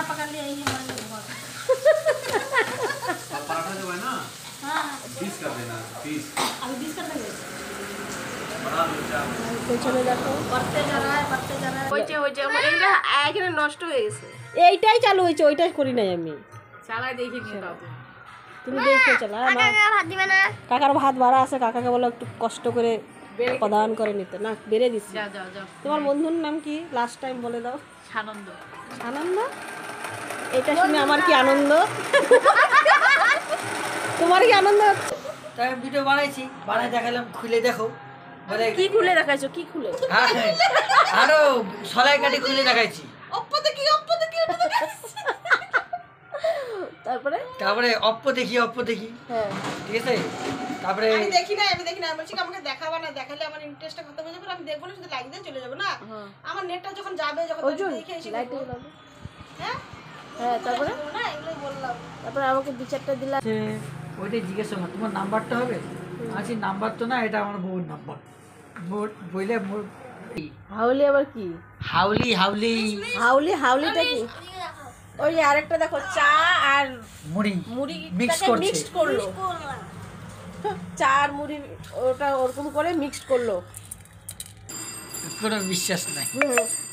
पकड़ लिया यही हमारे लिए बहुत पराठा जो है ना हाँ 20 कर देना 20 अभी 20 कर देंगे बड़ा लोचा পেছনে দেখো बढ़ते जा रहा है হয়েছে এগুলো এখানে নষ্ট হয়ে গেছে এইটাই চালু হয়েছে ওইটাই করি নাই আমি চালাই দেখি নিয়ে দাও তুমি দেখো চালা কাকার ভাত বাড়া আছে কাকাকে বলো একটু কষ্ট করে প্রদান করে নিতে না বেড়ে দিচ্ছি যাও যাও যাও তোমার বন্ধুর নাম কি লাস্ট টাইম বলে দাও সানন্দ আনন্দ এটা শুনে আমার কি আনন্দ তোমার কি আনন্দ হচ্ছে তাই ভিডিও বানাইছি বানাই দেখালাম খুলে দেখো বলে কি খুলে দেখাইছো কি খুলে হ্যাঁ আরো সলাই কাটি খুলে দেখাইছি অপ্পো দেখি তারপরে অপ্পো দেখি হ্যাঁ ঠিক আছে তারপরে আমি দেখি না আমি বলছি আমাকে দেখাবা না দেখালে আমার ইন্টারেস্টটা খতম হয়ে যাবে আমি দেখবো না শুধু লাইক দিয়ে চলে যাবো না আমার নেটটা যখন যাবে যখন দেখে এসে লাইট দেখবো। জ্বালাবো হ্যাঁ হ্যাঁ তারপরে না এগুলোই বললাম তারপরে আমাকে বিচারটা দিলা ওইটাই জিজ্ঞেস করলাম তোমার নাম্বারটা হবে আছি নাম্বার তো না এটা আমার বউর নাম্বার বইলে হাউলি আবার কি হাউলি হাউলিটা কি ওই যে আরেকটা দেখো চা আর মুড়ি মুড়ি মিক্স করছে মিক্সড করলো চা আর মুড়ি ওটা ওরকম করে মিক্সড করলো কোনো বিশ্বাস নাই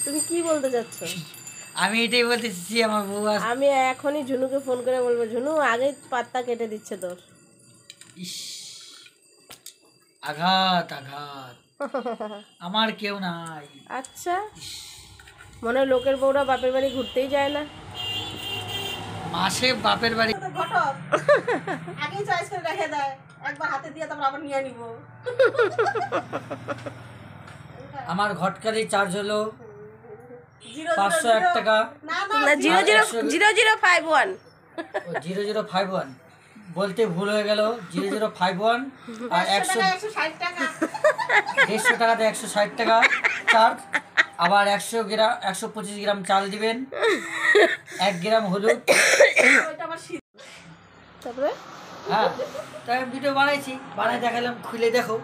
তুমি কি বলতে চাচ্ছ আমি এটাই বলতে চাচ্ছি আমার বউ আমি এখনই ঝুনুকে ফোন করে বলবো ঝুনু আগে পাত্তা কেটে দিচ্ছে তোর ইস আঘাত আমার কেউ নাই আচ্ছা মনে হয় লোকের বউরা বাপের বাড়ি ঘুরতেই যায় না মাসে বাপের বাড়ি ঘটক আগেই চয়েস করে রেখে দেয় একবার হাতে দিয়ে তারপর আবার নিয়ে নিব আমার ঘটকারি চার্জ হলো 501 টাকা না না 0051 0051 বলতে ভুল হয়ে গেল 0051 আর 160 টাকা 150 টাকাতে 160 টাকা চার্জ আবার 125 গ্রাম চাল দিবেন 1 গ্রাম হলুদ ওইটা আমার শীত তারপরে হ্যাঁ তাই ভিডিও বানাইছি বানাই দেখালাম খুলে দেখো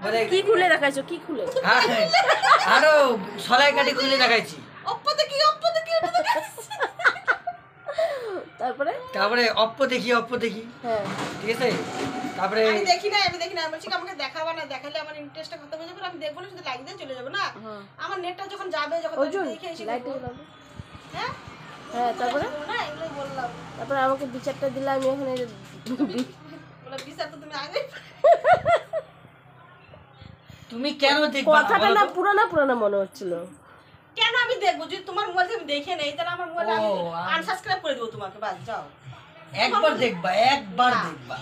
বলে কি খুলে দেখাইছো কি খুলে হ্যাঁ আরো সলাই কাটি খুলে দেখাইছি অপ্পো দেখি তারপরে অপ্পো দেখি হ্যাঁ ঠিক আছে তারপরে আমি দেখি না আমি বলছি আমাকে দেখাবা না দেখালে আমার ইন্টারেস্টটা খতম হয়ে যাবে আমি দেখবো না শুধু লাইক দিয়ে চলে যাবো না আমার নেটটা যখন যাবে যখন দেখে এসে লাইট দেখবো। জ্বালাবো হ্যাঁ হ্যাঁ তারপরে না এগুলোই বললাম তারপরে আমাকে বিচারটা দিলা আমি ওখানে বলে বিচার তো তুমি আগে তুমি কেন দেখবা কথাটা না পুরানা মনে হচ্ছিল কেন আমি দেখবো যদি তোমার মোবাইল আমি দেখে নেই তাহলে আমার মোবাইল আমি ও, আনসাবস্ক্রাইব করে দেবো তোমাকে বাস যাও একবার দেখবা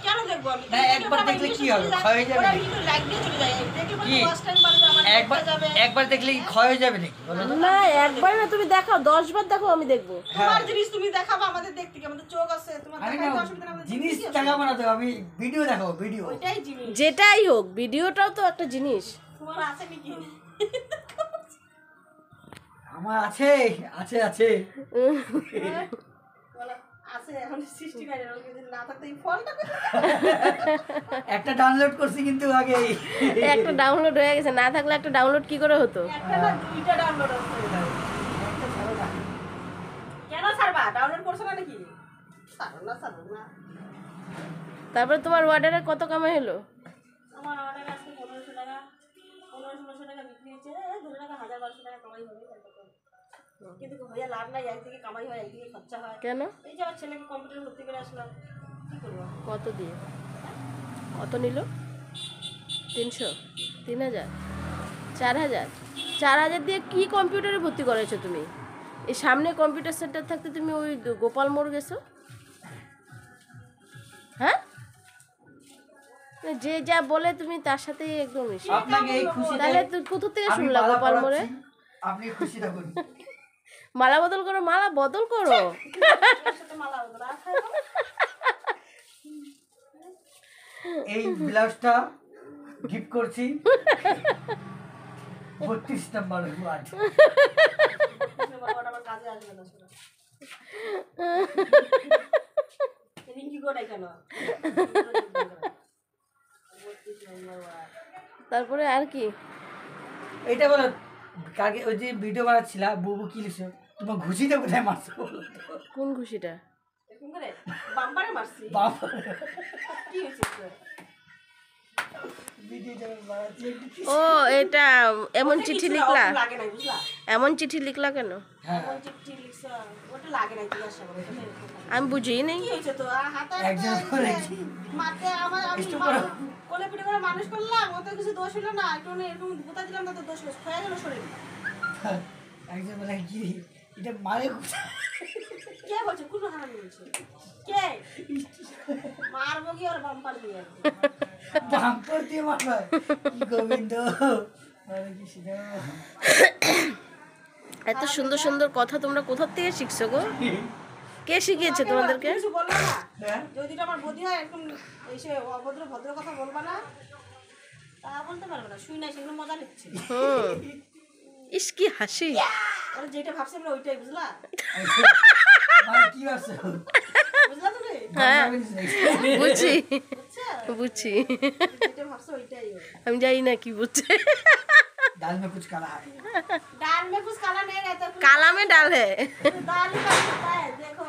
কেন দেখবো আমি না, একবার দেখলে কি হবে? ক্ষয় হয়ে যাবে নাকি? লাইক দিয়ে চলে যায় দেখলে কি? ফার্স্ট টাইম বাড়বে আমার একবার একটা যাবে একবার দেখলে কি ক্ষয় হয়ে যাবে নাকি বলো তো? না একবার না তুমি দেখাও 10 বার দেখো আমি দেখবো তোমার জিনিস তুমি দেখাবো আমাদের দেখতে কি আমাদের চোখ আছে তোমার আরে দেখাইতে না, অসুবিধা না আমাদের জিনিস দেখতে কি দেখাবো না তো আমি ভিডিও দেখাবো ভিডিও ওইটাই জিনিস যেটাই হোক ভিডিওটাও তো একটা জিনিস তোমার আছে নাকি আমার আছে বলো, আছে এখন 69 এর যদি না থাকতো এই ফলটা একটা ডাউনলোড করছি কিন্তু আগে একটা ডাউনলোড হয়ে গেছে না থাকলে একটা ডাউনলোড কি করে হতো একটা না দুইটা ডাউনলোড আছে কেন ছাড়বা ডাউনলোড করছ না নাকি ছাড়ো না তারপরে তোমার অর্ডারে কত কামাই হলো আমার অর্ডার আজকে 1500 টাকা 1500 টাকা বিক্রি হয়েছে ধরে টাকা 1200 টাকা কামাই হবে কিন্তু ভাইয়া লাভ নাই একদিকে কামাই হয় একদিকে খরচা হয় কেন এই যে আমার ছেলেকে কম্পিউটার ভর্তি করে আসলাম কি করবো কত দিয়ে কত নিল 300 3000 4000 4000 দিয়ে কি কম্পিউটারে ভর্তি করেছো তুমি এই সামনে কম্পিউটার সেন্টার থাকতে তুমি ওই গোপাল মোড় গেছো হ্যাঁ যে যা বলে তুমি তার সাথেই একদম মিশো আপনাকে এই খুশিতে তাহলে তুই কোথা থেকে আমি শুনলা মালা গোপাল মোড়ে পরাচ্ছি, আপনি খুশি থাকুন মালা বদল করো সাথে মালা বদল আর খাবো এই ব্লাউজটা গিফট করছি 32 নম্বর ওয়ার্ড বাবাটা আমার কাজে আসবে না শোনো রিঙ্কি গোটাই কেন তারপরে আর কি এইটা বলো কালকে ওই যে ভিডিও বানাচ্ছিলা বুবু কি লিখছো তোমার ঘুষিটা কোথায় মারছো বলো তো? কোন খুশিটা? এরকম করে বাম্পারে মারছি। বাবা কি হয়েছে তোর? ভিডিও যখন বানাচ্ছি একটু ও এটা এমন চিঠি কিছু লিখলা? ওটা লাগে নাই বুঝলা? এমন চিঠি লিখলা কেন? হ্যাঁ কোন চিঠি লিখছো? ওটা লাগে নাই জিজ্ঞাসা করো। ওটা এরকম লাগে। আমি বুঝিই নেই। কি হয়েছে তো? হাতে একজন করে মাঠে আমি একটু করে। কোলে পিঠে করে মানুষ করলাম, ও তো কিছু দোষ হলো না। একটু এরকম গোতা দিলাম না তো দোষ হয়ে গেল শরীর। একজন বলে কি এটা মারে কোথায়? কে বলছে? কোন হারামি বলছে? কে? মারবো কি আর বাম্পার দিয়ে? বাম্পার দিয়ে মারবে গোবিন্দ হরে কৃষ্ণ। এত সুন্দর সুন্দর কথা তোমরা কোথা থেকে শিখছো গো? কে শিখিয়েছে তোমাদেরকে? কিছু বলবা না। হ্যাঁ? যদি আমার বৌদি হয় এরকম এসে অভদ্র ভদ্র কথা বলবা না, তা বলতে পারবে না। শুই নাই সেগুলো মজা নিচ্ছে। হুম। ইস কি হাসি। ওরা যেটা ভাবছে আমরা ওইটাই বুঝলা? মানে কি আছে বুঝলা তো রে? হ্যাঁ বুঝছি বুঝছো? বুঝছি। যেটা ভাবছে ওইটাই ও। আমি জানি না কি বুঝছে। ডাল মে কুছ কালা है दाल में कुछ काला नहीं रहता, कुछ काला में डाल है। दाल ही काला होता है। देखो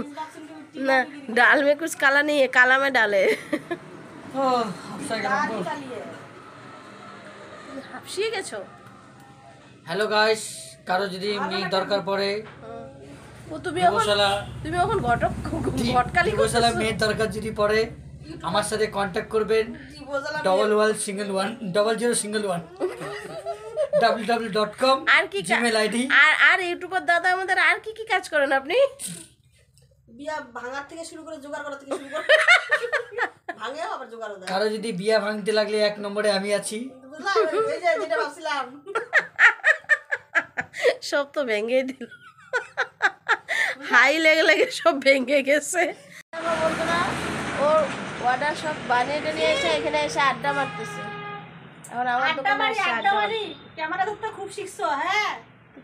इस बाक्स की मिट्टी ना डाल में कुछ काला नहीं है, काला में डाल है। ও হাফসা গেলাম दाल তো। ही काली है। হাসিয়ে গেছো? হ্যালো গাইস, কারো যদি মেয়ে দরকার পড়ে ও তুমি এখন ঘটকালি গোশালা মেয়ের দরকার যদি পড়ে আমার সাথে কন্ট্যাক্ট করবেন। जी बोझला 1101 www.com আর কি জিমেল আইডি। আর ইউটিউবার দাদা আমাদের আর কি কি কাজ করেন আপনি? বিয়া ভাঙার থেকে শুরু করে জোগাড় করা থেকে শুরু করে ভাঙে আবার জোগাড় দেয়। কারো যদি বিয়া ভাঙতে লাগলে 1 নম্বরে আমি আছি। বুঝলা? এই যে যেটা ভাবছিলাম। সব তো ভেঙে দিল। হাই লেগে লেগে সব ভেঙে গেছে। বন্ধুরা ওর অর্ডার সব বানিয়ে নিয়ে এসে এখানে এসে আড্ডা মারতেছে। এখন আমার আড্ডা দোকানে মারি এসে আড্ডা মারি। ক্যামেরা ধরতে খুব শিখছো, হ্যাঁ?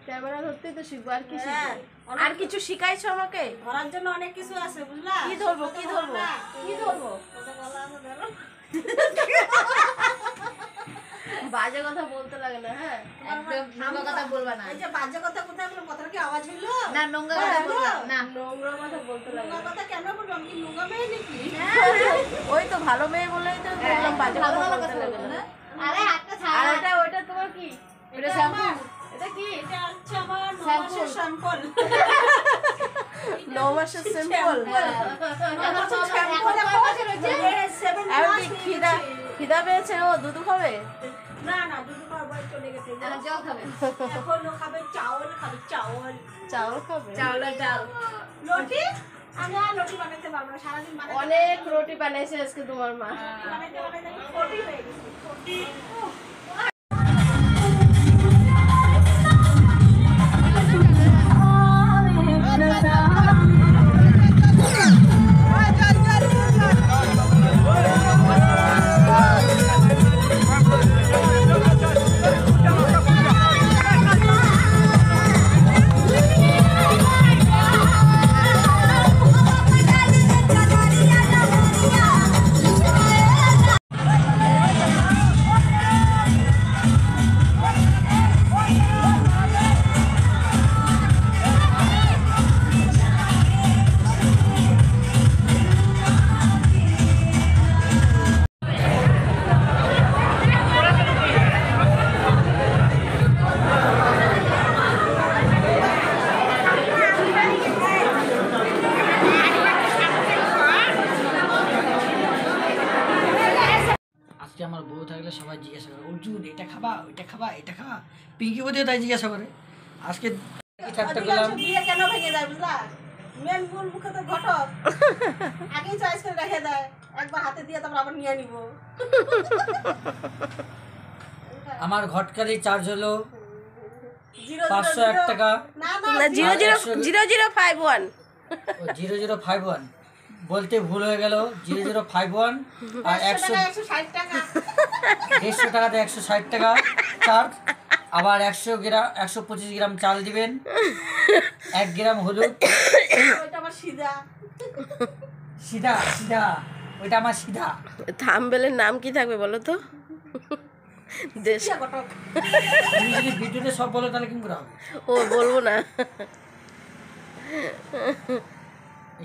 ক্যামেরা ধরতেই তো শিখবো, আর কি হ্যাঁ। শিখবো? আর কিছু শিখাইছো আমাকে? ধরার জন্য অনেক কিছু আছে বুঝলা? কি ধরবো কি ধরবো কি ধরবো? ওটা বলা আছে ধরো। বাজে কথা বলতে লাগে না। হ্যাঁ একদম নোংরা কথা বলবা না। এই যে বাজে কথা কোথায় বললাম? কথাটা কি আওয়াজ হইলো? না নোংরা কথা বলবা না। নোংরা কথা বলতে লাগে নোংরা কথা কেন বললাম? কি নোংরা মেয়ে নাকি? ওই তো ভালো মেয়ে বলেই তো বললাম বাজে কথা বলতে লাগে না। আরে হাতটা আর ছাড়া। ওটা তোমার কি? এটা শ্যাম্পু। এটা কি? এটা হচ্ছে আমার 9 মাসের স্যাম্পল। 9 মাসের সিম্পল। আমি খিদা পেয়েছে, ও দুধ খাবে? না না দুধ খাওয়ার বয়স চলে গেছে। আর জল খাবে। এখন ও খাবে চাউল, খাবে চাউল। চাউল খাবে? চাউলের ডাল। রুটি? আমি আর রুটি বানাতে পারবো না, সারাদিন বানাতে অনেক রুটি বানাইছে আজকে তোমার মা। বানাতে বানাতে আমি ফটি হয়ে গেছি। ফটি। আজকে আমার বউ থাকলে সবাই জিজ্ঞাসা করে অর্জুন এটা খাবা ওইটা খাবা এটা খাবা। পিঙ্কি বদিও তাই জিজ্ঞাসা করে। আজকে চারটা করলাম। অধিকাংশ বিয়ে কেন ভেঙে যায় বুঝলা? মেন মূল মুখে তো ঘটক আগেই চয়েস করে রেখে দেয়, একবার হাতে দিয়ে তারপর আবার নিয়ে নিব। আমার ঘটকালি চার্জ হলো 000 501 টাকা। না না না 0051 0051 বলতে ভুল হয়ে গেল। 0051 আর 160 টাকা। 150 টাকাতে 160 টাকা চার্জ। আবার 125 গ্রাম চাল দিবেন, 1 গ্রাম হলুদ। ওইটা আমার সিধা। সিধা সিধা ওইটা আমার সিধা। থাম্বনেলের নাম কি থাকবে বলো তো? দেশ ইয়া ঘটক তুমি যদি ভিডিওতে সব বলো তাহলে কি করে হবে? ও বলবো না।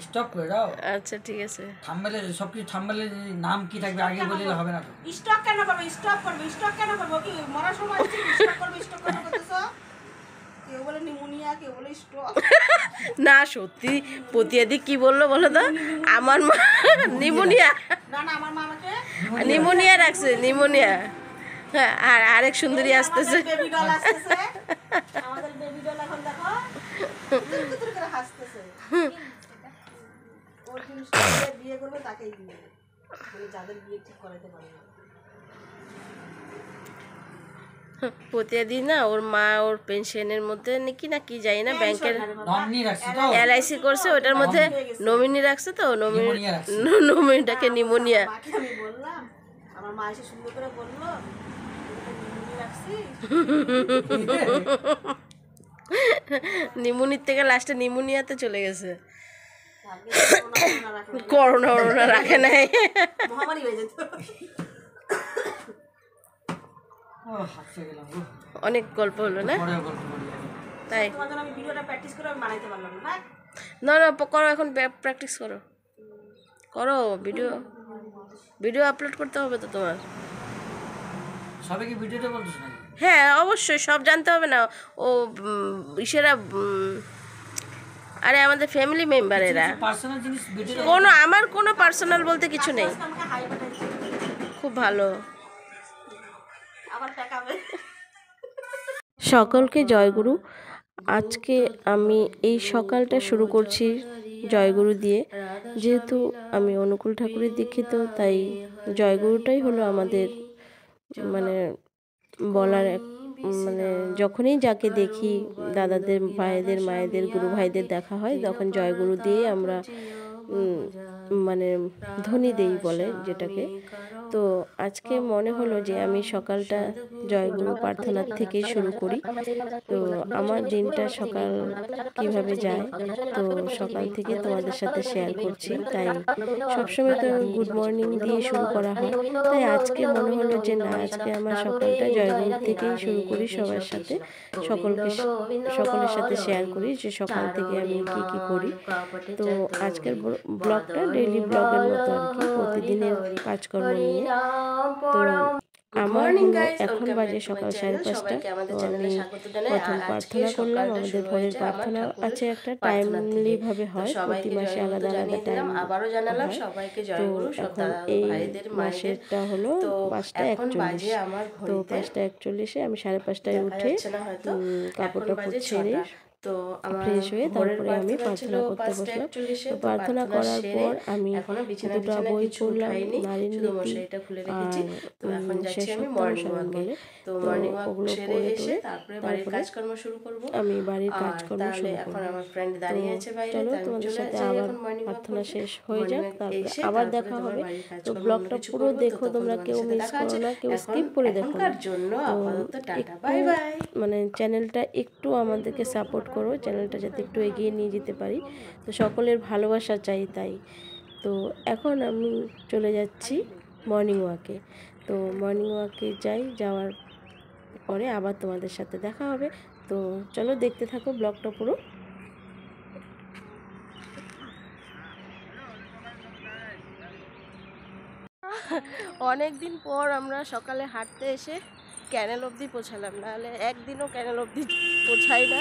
স্টপ করে দাও। আচ্ছা ঠিক আছে। থাম্বনেলে সবকিছু থাম্বনেলে নাম কি থাকবে আগে বলে দিলে হবে না তো। স্টক কেন করবে? স্টক করবে, স্টক কেন করবো? কি মরার সময় স্টক করবে, স্টক কেন করতেছো? কেউ বলে নিউমোনিয়া, কেউ বলে স্ট্রোক। না সত্যি প্রতিয়াদি কি বললো বলো তো? আমার মা নিমোনিয়া, না না, আমার মা আমাকে নিমোনিয়া রাখছে, নিমোনিয়া। হ্যাঁ, আর আরেক সুন্দরী আসতেছে। বেবি ডল আসতেছে, আমাদের বেবি ডল এখন দেখো কুতুর কুতুর করে হাসতেছে। ওর জিনিসটা যে বিয়ে করবে তাকেই বিয়ে করবে, মানে যাদের বিয়ে ঠিক করাতে পারে না। প্রতিয়াদি না ওর মা ওর পেনশনের মধ্যে নাকি না কি যাই না ব্যাংকের নমিনি রাখছি তো। LIC করছে, ওটার মধ্যে নমিনি রাখছে তো, নিমোনিয়া রাখছে। নমিনিটাকে নিমোনিয়া। মাকে আমি বললাম, আমার মা এসে সুন্দর করে বললো নিউমোনিয়া রাখছি। নিমোনির থেকে লাস্টে নিমোনিয়াতে চলে গেছে। আগে করোনা রাখে না, করোনা রাখে নাই। মহামারী হয়ে যেত। ও হাসতে গেলাম গো। অনেক গল্প হলো না পরে গল্প করি। তাই? তোমার জন্য আমি ভিডিওটা প্র্যাকটিস করে আমি বানাইতে পারলাম না। না না করো, এখন প্র্যাকটিস করো, করো ভিডিও আপলোড করতে হবে তো তোমার। সবাই কি ভিডিওতে বলছিস নাকি? হ্যাঁ অবশ্যই, সব জানতে হবে না। ও ইসেরা আরে আমাদের ফ্যামিলি মেম্বার এরা। পার্সোনাল জিনিস ভিডিওতে আমার কোনো পার্সোনাল বলতে কিছু নেই। আমাকে হাই পাঠাইছে, খুব ভালো। আবার টাকাবে। সকলকে জয়গুরু। আজকে আমি এই সকালটা শুরু করছি জয়গুরু দিয়ে। যেহেতু আমি অনুকূল ঠাকুরের দীক্ষিত, তাই জয়গুরুটাই হলো আমাদের মানে বলার মানে যখনই যাকে দেখি, দাদাদের, ভাইদের, মায়েদের, গুরু ভাইদের দেখা হয়, তখন জয়গুরু দিয়ে আমরা মানে ধ্বনি দেই বলে যেটাকে। তো আজকে মনে হলো যে আমি সকালটা জয়গুরু প্রার্থনার থেকেই শুরু করি। তো আমার দিনটা সকাল কিভাবে যায়, তো সকাল থেকে তোমাদের সাথে শেয়ার করছি। তাই সবসময় তো গুড মর্নিং দিয়ে শুরু করা হয়, তাই আজকে মনে হলো যে না, আজকে আমার সকালটা জয়গুরু থেকেই শুরু করি, সবার সাথে সকলের সাথে শেয়ার করি যে সকাল থেকে আমি কি কি করি। তো আজকের ব্লগটা ডেইলি ব্লগের মতো আর কি, প্রতিদিনের কাজকর্ম নিয়ে। তো আমার এখন বাজে সকাল 5:30। তো আমি প্রথম প্রার্থনা করলাম। আমাদের ভোরের প্রার্থনা আছে একটা, টাইমলি ভাবে হয়, প্রতি মাসে আলাদা আলাদা টাইম আবারও জানালাম হয়। সবাইকে তো জয়গুরু, সব এখন দাদা এই ভাইদের মাসেরটা হলো তো 5:41। আমার তো ঘড়িতে 5:41-এ আমি 5:30টায় দেখা উঠে যাচ্ছে না হয়তো, কাপড় এখন টাপড় বাজে ছেড়ে 6টা। তো আমার ফ্রেশ হয়ে ভোরের তারপরে আমি প্রার্থনা ছিল প্রার্থনা করতে বসলাম। 5:41-এ। তো তো প্রার্থনা করার সেরে পর আমি এখনো বিছানা দুটো বই কিছু পড়লাম, উঠাইনি, নারীর শুধু নীতি মশারিটা খুলে রেখেছি। তো এখন আর যাচ্ছি আমি শেষোক্ত মর্নিং অনুসরণ ওয়াকে। বলে। তো তো মর্নিং ওয়াক ওগুলো সেরে পড়ে এসে টোরে তারপরে বাড়ির তারপরে কাজকর্ম শুরু করব। আমি বাড়ির আর কাজকর্ম তাহলে শুরু এখন করব। আমার ফ্রেন্ড তো দাঁড়িয়ে আছে বাইরে, চলো, তো আমি তোমাদের চলে সাথে যাই আবার এখন মর্নিং ওয়াক প্রার্থনা করতে। শেষ হয়ে মর্নিং যাক, ওয়াক তারপরে এসে আবার তারপরে দেখা তোমার হবে। বাড়ির তো কাজকর্ম ব্লগটা কিছু পুরো করবো। তো দেখো, তখন তোমরা তোমাদের কেউ সাথে মিস দেখা করো হচ্ছে। না, কেউ এখন স্কিপ করে দেখো না। এখনকার জন্য তো আপাতত টাটা, একটু বাই বাই। মানে চ্যানেলটা একটু আমাদেরকে সাপোর্ট করো, চ্যানেলটা যাতে একটু এগিয়ে নিয়ে যেতে পারি। তো সকলের ভালোবাসা চাই তাই। তো এখন আমি চলে যাচ্ছি মর্নিং ওয়াকে। তো মর্নিং ওয়াকে যাওয়ার পরে আবার তোমাদের সাথে দেখা হবে। তো চলো দেখতে থাকো ব্লগটা পুরো। অনেক দিন পর আমরা সকালে হাঁটতে এসে ক্যানেল অবধি পৌঁছালাম, নাহলে একদিনও ক্যানেল অবধি পৌঁছাই না।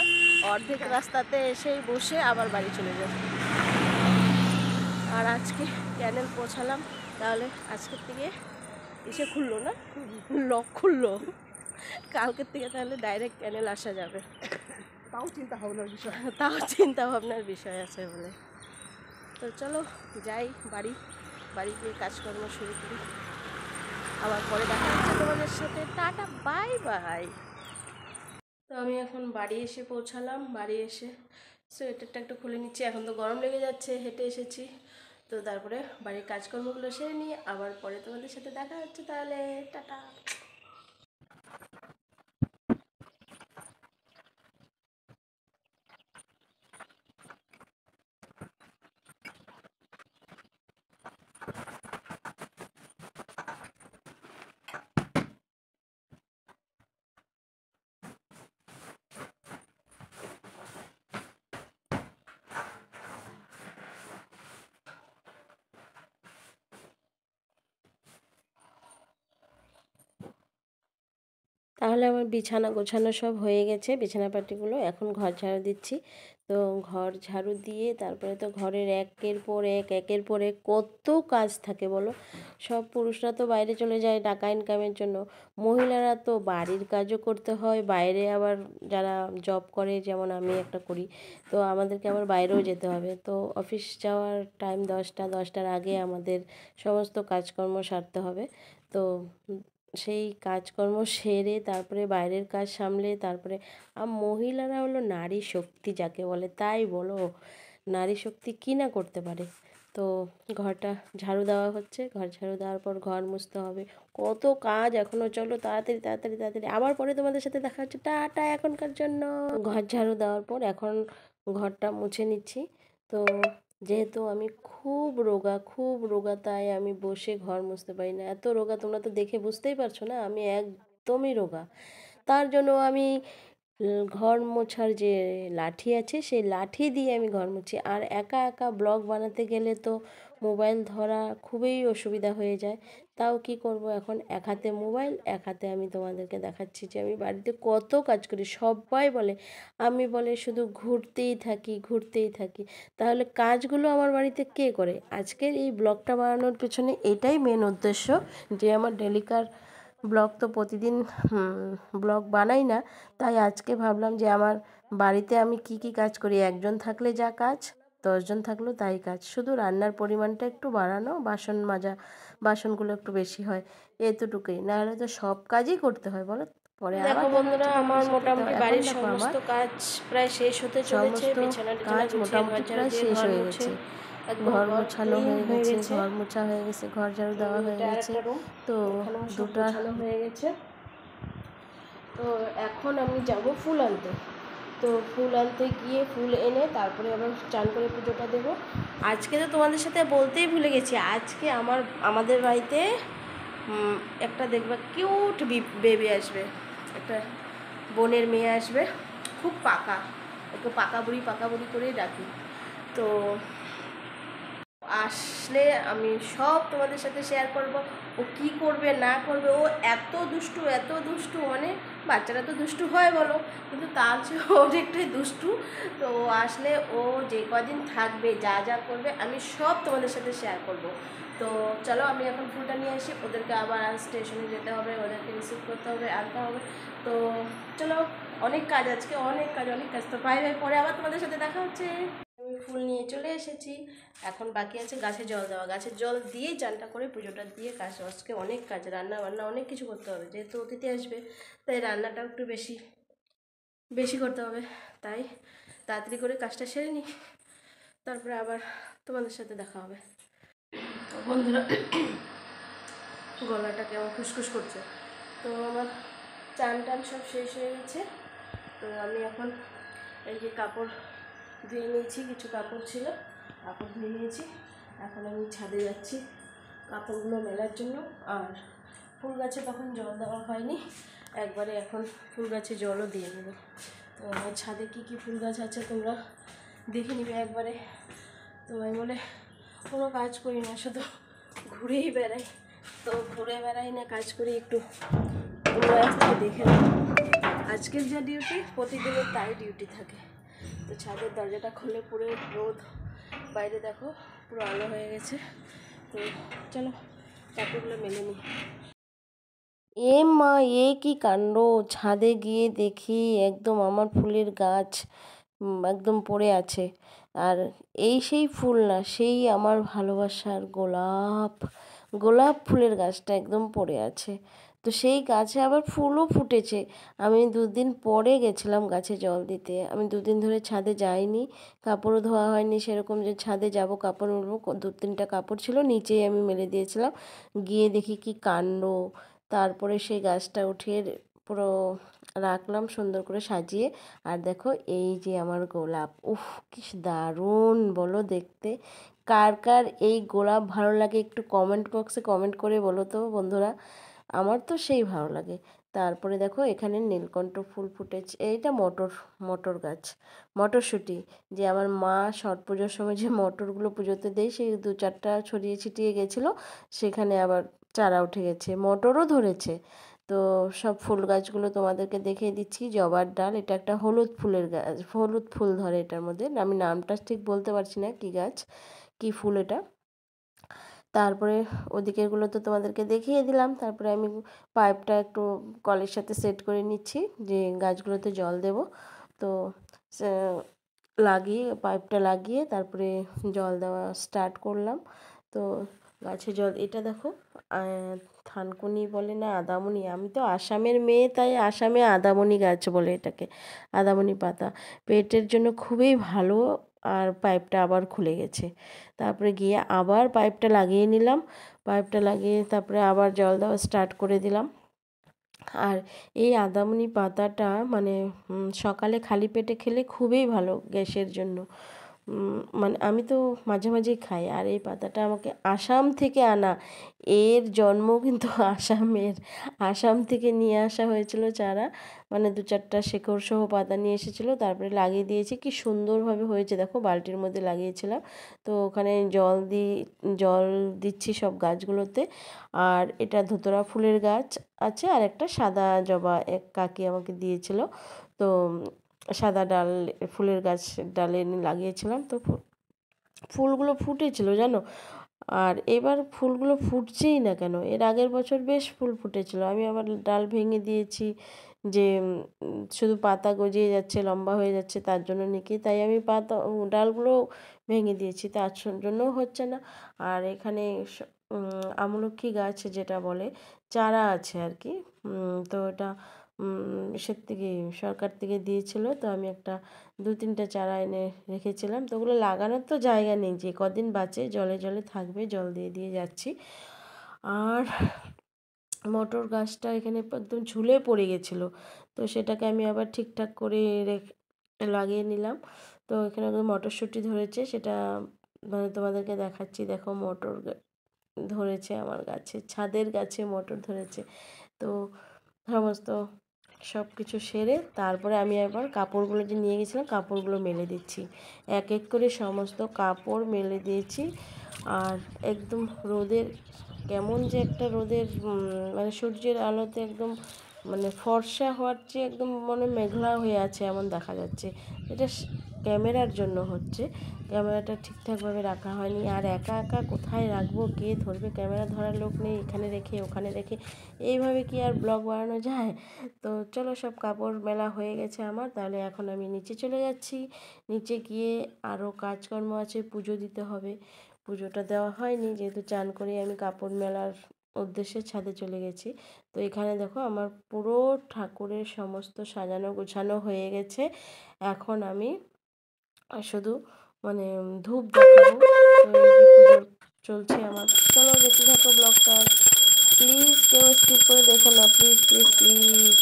অর্ধেক রাস্তাতে এসেই বসে আবার বাড়ি চলে যাই। আর আজকে ক্যানেল পৌঁছালাম, তাহলে আজকের থেকে এসে খুললো না, লক খুললো, কালকের থেকে তাহলে ডাইরেক্ট ক্যানেল আসা যাবে। তাও চিন্তা ভাবনার বিষয় আছে বলে। তো চলো যাই বাড়ি গিয়ে কাজকর্ম শুরু করি। আবার পরে দেখা হচ্ছে তোমাদের সাথে, টাটা বাই বাই। তো আমি এখন বাড়ি এসে পৌঁছালাম। বাড়ি এসে সোয়েটারটা একটু খুলে নিচ্ছি, এখন তো গরম লেগে যাচ্ছে, হেঁটে এসেছি। তো তারপরে বাড়ির কাজকর্মগুলো সেরে নিয়ে আবার পরে তোমাদের সাথে দেখা হচ্ছে, তাহলে টাটা। তাহলে আমার বিছানা গোছানো সব হয়ে গেছে, বিছানা পাটিগুলো। এখন ঘর ঝাড়ু দিচ্ছি। তো ঘর ঝাড়ু দিয়ে তারপরে তো ঘরের একের পর এক একের পর এক কত কাজ থাকে বলো। সব পুরুষরা তো বাইরে চলে যায় টাকা ইনকামের জন্য, মহিলারা তো বাড়ির কাজও করতে হয়, বাইরে আবার যারা জব করে যেমন আমি একটা করি, তো আমাদেরকে আবার বাইরেও যেতে হবে। তো অফিস যাওয়ার টাইম 10টা, 10টার আগে আমাদের সমস্ত কাজকর্ম সারতে হবে। তো সেই কাজকর্ম সেরে তারপরে বাইরের কাজ সামলে তারপরে মহিলারা হলো নারী শক্তি যাকে বলে, তাই বলো, নারী শক্তি কী না করতে পারে। তো ঘরটা ঝাড়ু দেওয়া হচ্ছে, ঘর ঝাড়ু দেওয়ার পর ঘর মুছতে হবে, কত কাজ এখনও। চলো তাড়াতাড়ি তাড়াতাড়ি তাড়াতাড়ি, আবার পরে তোমাদের সাথে দেখা হচ্ছে, টাটা এখনকার জন্য। ঘর ঝাড়ু দেওয়ার পর এখন ঘরটা মুছে নিচ্ছি। তো যেহেতু আমি খুব রোগা তাই আমি বসে ঘর মুছতে পারি না, এত রোগা, তোমরা তো দেখে বুঝতেই পারছো না, আমি একদমই রোগা। তার জন্য আমি ঘর মোছার যে লাঠি আছে সেই লাঠি দিয়ে আমি ঘর মুছি। আর একা একা ব্লগ বানাতে গেলে তো মোবাইল ধরা খুবই অসুবিধা হয়ে যায়। তাও কি করব, এখন এক হাতে মোবাইল, এক হাতে আমি তোমাদেরকে দেখাচ্ছি যে আমি বাড়িতে কত কাজ করি। সবাই বলে, আমি বলে শুধু ঘুরতেই থাকি ঘুরতেই থাকি। তাহলে কাজগুলো আমার বাড়িতে কে করে? আজকের এই ব্লগটা বানানোর পেছনে এটাই মেন উদ্দেশ্য, যে আমার ডেলিকার ব্লগ তো প্রতিদিন ব্লগ বানাই না, তাই আজকে ভাবলাম যে আমার বাড়িতে আমি কি কি কাজ করি, একজন থাকলে যা কাজ, 10জন থাকলেও তাই কাজ, শুধু রান্নার পরিমাণটা একটু বাড়ানো, বাসন মাজা, বাসনগুলো একটু বেশি হয়, এতটুকুই। নাহলে তো সব কাজই করতে হয় বলো। পরে দেখো বন্ধুরা, আমার মোটামুটি বাড়ির সমস্ত কাজ প্রায় শেষ হতে চলেছে, বিছানা কাজ মোটামুটি প্রায় শেষ হয়ে গেছে, ঘর মোছানো হয়ে গেছে, ঘর মোছা হয়ে গেছে, ঘর ঝাড়ু দেওয়া হয়ে গেছে, তো দুটো হয়ে গেছে। তো এখন আমি যাব ফুল আনতে। তো ফুল আনতে গিয়ে ফুল এনে তারপরে আবার চান করে পুজোটা দেবো। আজকে তো তোমাদের সাথে বলতেই ভুলে গেছি, আজকে আমাদের বাড়িতে একটা দেখবা কিউট বেবি আসবে, একটা বোনের মেয়ে আসবে, খুব পাকা, ওকে পাকা বুড়ি করেই ডাকি। তো আসলে আমি সব তোমাদের সাথে শেয়ার করব, ও কি করবে না করবে। ও এত দুষ্টু, মানে বাচ্চারা তো দুষ্টু হয় বলো, কিন্তু তার চেয়ে অনেকটাই দুষ্টু। তো ও আসলে ও যে কদিন থাকবে যা যা করবে আমি সব তোমাদের সাথে শেয়ার করব। তো চলো আমি এখন ফুলটা নিয়ে আসি, ওদেরকে আবার স্টেশনে যেতে হবে, ওদেরকে রিসিভ করতে হবে, আনতে হবে। তো চলো, অনেক কাজ আজকে, অনেক কাজ। তো বাই বাই, পরে আবার তোমাদের সাথে দেখা হচ্ছে। আমি ফুল নিয়ে চলে এসেছি, এখন বাকি আছে গাছে জল দেওয়া। গাছের জল দিয়েই চানটা করে পুজোটা দিয়ে কাজ, আজকে অনেক কাজ, রান্না বান্না অনেক কিছু করতে হবে, যেহেতু অতিথি আসবে তাই রান্নাটাও একটু বেশি করতে হবে। তাই তাড়াতাড়ি করে কাজটা সেরে নিই, তারপরে আবার তোমাদের সাথে দেখা হবে। তো বন্ধুরা, গলাটা কেমন খুসখুস করছে। তো আমার চান টান সব শেষ হয়ে গেছে। তো আমি এখন এই যে কাপড় ধুয়ে নিয়েছি, কিছু কাপড় ছিল, কাপড় ধুয়ে নিয়েছি। এখন আমি ছাদে যাচ্ছি কাপড়গুলো মেলার জন্য। আর ফুল গাছে তখন জল দেওয়া হয়নি, একবারে এখন ফুল গাছে জলও দিয়ে নেব। তো আমার ছাদে কী কী ফুল গাছ আছে তোমরা দেখে নিবে একবারে। তো আমি বলে কোনো কাজ করি না, শুধু ঘুরেই বেড়াই। তো ঘুরে বেড়াই না কাজ করি, একটু তোমরা আজকে দেখে নাও। আজকের যা ডিউটি প্রতিদিনের তাই ডিউটি থাকে। তো ছাদের দরজাটা খুলে পুরো রোদ, বাইরে দেখো পুরো আলো হয়ে গেছে। তো চলো কাপড়গুলো মেলে নিই। এ মা, এ কি কাণ্ড! ছাদে গিয়ে দেখি একদম আমার ফুলের গাছ একদম পড়ে আছে। আর এই সেই ফুল না, সেই আমার ভালোবাসার গোলাপ ফুলের গাছটা একদম পড়ে আছে। তো সেই গাছে আবার ফুলও ফুটেছে। আমি 2 দিন পরে গেছিলাম গাছে জল দিতে, আমি 2 দিন ধরে ছাদে যাইনি, কাপড়ও ধোয়া হয়নি সেরকম যে ছাদে যাব কাপড় উঠবো। 2-3টা কাপড় ছিল নিচেই আমি মেলে দিয়েছিলাম। গিয়ে দেখি কি কাণ্ড! তারপরে সেই গাছটা উঠিয়ে পুরো রাখলাম সুন্দর করে সাজিয়ে। আর দেখো এই যে আমার গোলাপ, উফ কি দারুণ বলো দেখতে। কার কার এই গোলাপ ভালো লাগে একটু কমেন্ট বক্সে কমেন্ট করে বলো তো বন্ধুরা, আমার তো সেই ভালো লাগে। তারপরে দেখো এখানে নীলকণ্ঠ ফুল ফুটেছে, এইটা মটর গাছ, মটরশুঁটি, যে আমার মা ছট পুজোর সময় যে মটরগুলো পুজোতে দেয় সেই 2-4টা ছড়িয়ে ছিটিয়ে গেছিলো, সেখানে আবার চারা উঠে গেছে, মটরও ধরেছে। তো সব ফুল গাছগুলো তোমাদেরকে দেখিয়ে দিচ্ছি। জবার ডাল, এটা একটা হলুদ ফুলের গাছ, হলুদ ফুল ধরে এটার মধ্যে, আমি নামটা ঠিক বলতে পারছি না কী গাছ কী ফুল এটা। তারপরে ওদিকেরগুলো তো তোমাদেরকে দেখিয়ে দিলাম। তারপরে আমি পাইপটা একটু কলের সাথে সেট করে নিচ্ছি যে গাছগুলোতে জল দেব। তো লাগিয়ে পাইপটা লাগিয়ে তারপরে জল দেওয়া স্টার্ট করলাম। তো গাছে জল, এটা দেখো থানকুনি বলে না আদামনি, আমি তো আসামের মেয়ে তাই আসামে আদামনি গাছ বলে এটাকে, আদামনি পাতা পেটের জন্য খুবই ভালো। আর পাইপটা আবার খুলে গেছে, তারপরে গিয়ে আবার পাইপটা লাগিয়ে নিলাম। পাইপটা লাগিয়ে তারপরে আবার জল দেওয়া স্টার্ট করে দিলাম। আর এই আদামনি পাতাটা মানে সকালে খালি পেটে খেলে খুবই ভালো গ্যাসের জন্য। মানে আমি তো মাঝে মাঝেই খাই। আর এই পাতাটা আমাকে আসাম থেকে আনা, এর জন্ম কিন্তু আসামের, আসাম থেকে নিয়ে আসা হয়েছিল চারা, মানে 2-4টা শেকড় সহ পাতা নিয়ে এসেছিলো, তারপরে লাগিয়ে দিয়েছি। কি সুন্দরভাবে হয়েছে দেখো, বালতির মধ্যে লাগিয়েছিলাম। তো ওখানে জল দিচ্ছি সব গাছগুলোতে। আর এটা ধুতরা ফুলের গাছ আছে, আর একটা সাদা জবা এক কাকি আমাকে দিয়েছিল। তো সাদা ডাল ফুলের গাছ ডালে এনে লাগিয়েছিলাম। তো ফুলগুলো ফুটেছিল জানো। আর এবার ফুলগুলো ফুটছেই না কেন, এর আগের বছর বেশ ফুল ফুটেছিল, আমি আবার ডাল ভেঙে দিয়েছি যে শুধু পাতা গজিয়ে যাচ্ছে, লম্বা হয়ে যাচ্ছে তার জন্য নাকি, তাই আমি ডালগুলো ভেঙে দিয়েছি, তার জন্যও হচ্ছে না। আর এখানে আমলকি গাছ যেটা বলে চারা আছে আর কি, তো ওটা ইসের থেকে সরকার থেকে দিয়েছিল। তো আমি একটা 2-3টা চারা এনে রেখেছিলাম। তো ওগুলো লাগানোর তো জায়গা নেই, যে কদিন বাঁচে জলে জলে থাকবে, জল দিয়ে দিয়ে যাচ্ছি। আর মটর গাছটা এখানে একদম ঝুলে পড়ে গেছিলো, তো সেটাকে আমি আবার ঠিকঠাক করে লাগিয়ে নিলাম। তো এখানে একদম মটরশুঁটি ধরেছে, সেটা মানে তোমাদেরকে দেখাচ্ছি। দেখো মটর ধরেছে আমার গাছে, ছাদের গাছে মটর ধরেছে। তো সমস্ত সব কিছু সেরে তারপরে আমি একবার কাপড়গুলো যে নিয়ে গেছিলাম কাপড়গুলো মেলে দিচ্ছি, এক এক করে সমস্ত কাপড় মেলে দিয়েছি। আর একদম রোদের কেমন যে একটা রোদের মানে সূর্যের আলোতে একদম মানে ফর্সা হওয়ার চেয়ে একদম মানে মেঘলা হয়ে আছে এমন দেখা যাচ্ছে। এটা ক্যামেরার জন্য হচ্ছে, ক্যামেরাটা ঠিকঠাকভাবে রাখা হয়নি। আর একা একা কোথায় রাখবো, কে ধরবে, ক্যামেরা ধরার লোক নেই, এখানে রেখে ওখানে রেখে এইভাবে কি আর ব্লগ বানানো যায়। তো চলো, সব কাপড় মেলা হয়ে গেছে আমার, তাহলে এখন আমি নিচে চলে যাচ্ছি। নিচে গিয়ে আরও কাজকর্ম আছে, পুজো দিতে হবে। পুজোটা দেওয়া হয়নি, যেহেতু চান করে আমি কাপড় মেলার উদ্দেশ্যে ছাদে চলে গেছি। তো এখানে দেখো আমার পুরো ঠাকুরের সমস্ত সাজানো গোছানো হয়ে গেছে। এখন আমি শুধু মানে ধূপ দেখাবো। তো এই যে পুজো চলছে আমার, চলো দেখতে থাকো ব্লগটা। প্লিজ কেউ স্কিপ করে দেখো না, প্লিজ প্লিজ প্লিজ।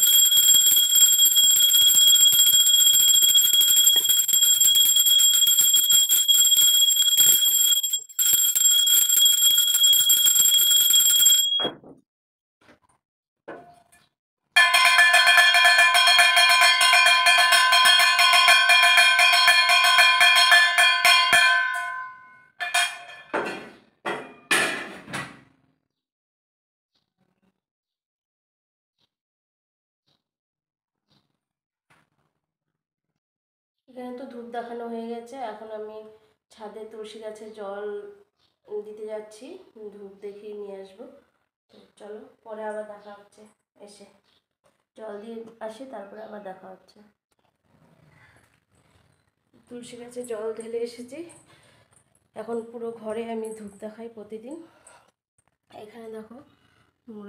এখানে তো ধূপ দেখানো হয়ে গেছে, এখন আমি ছাদে তুলসী গাছে জল দিতে যাচ্ছি, ধূপ দেখিয়ে নিয়ে আসবো। তো চলো, পরে আবার দেখা হচ্ছে, এসে জল দিয়ে আসি, তারপরে আবার দেখা হচ্ছে। তুলসী গাছে জল ঢেলে এসেছি, এখন পুরো ঘরে আমি ধূপ দেখাই প্রতিদিন। এখানে দেখো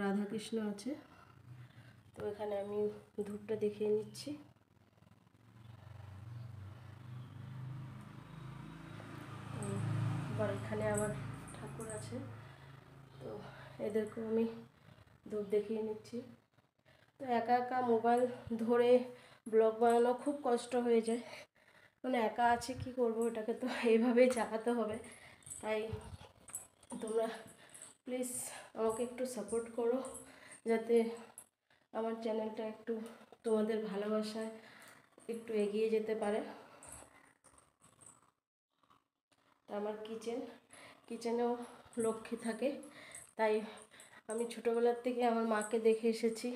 রাধাকৃষ্ণ আছে, তো এখানে আমি ধূপটা দেখিয়ে নিচ্ছি। আবার এখানে আমার ঠাকুর আছে, তো এদেরকেও আমি ধূপ দেখিয়ে নিচ্ছি। তো একা একা মোবাইল ধরে ব্লগ বানানো খুব কষ্ট হয়ে যায়, মানে একা আছে কি করব, এটাকে তো এইভাবেই চালাতে হবে। তাই তোমরা প্লিজ আমাকে একটু সাপোর্ট করো, যাতে আমার চ্যানেলটা একটু তোমাদের ভালোবাসায় একটু এগিয়ে যেতে পারে। আমার কিচেনেও লক্ষ্মী থাকে, তাই আমি ছোটোবেলার থেকে আমার মাকে দেখে এসেছি,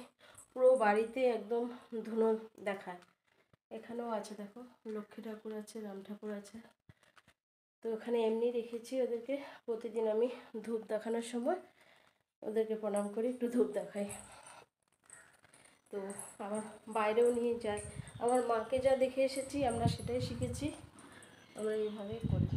পুরো বাড়িতে একদম ধুনো দেখায়। এখানেও আছে, দেখো লক্ষ্মী ঠাকুর আছে, রাম ঠাকুর আছে। তো ওখানে এমনি রেখেছি ওদেরকে। প্রতিদিন আমি ধূপ দেখানোর সময় ওদেরকে প্রণাম করি, একটু ধূপ দেখাই। তো আমার বাইরেও নিয়ে যাই। আমার মাকে যা দেখে এসেছি আমরা সেটাই শিখেছি, আমরা এইভাবেই করি।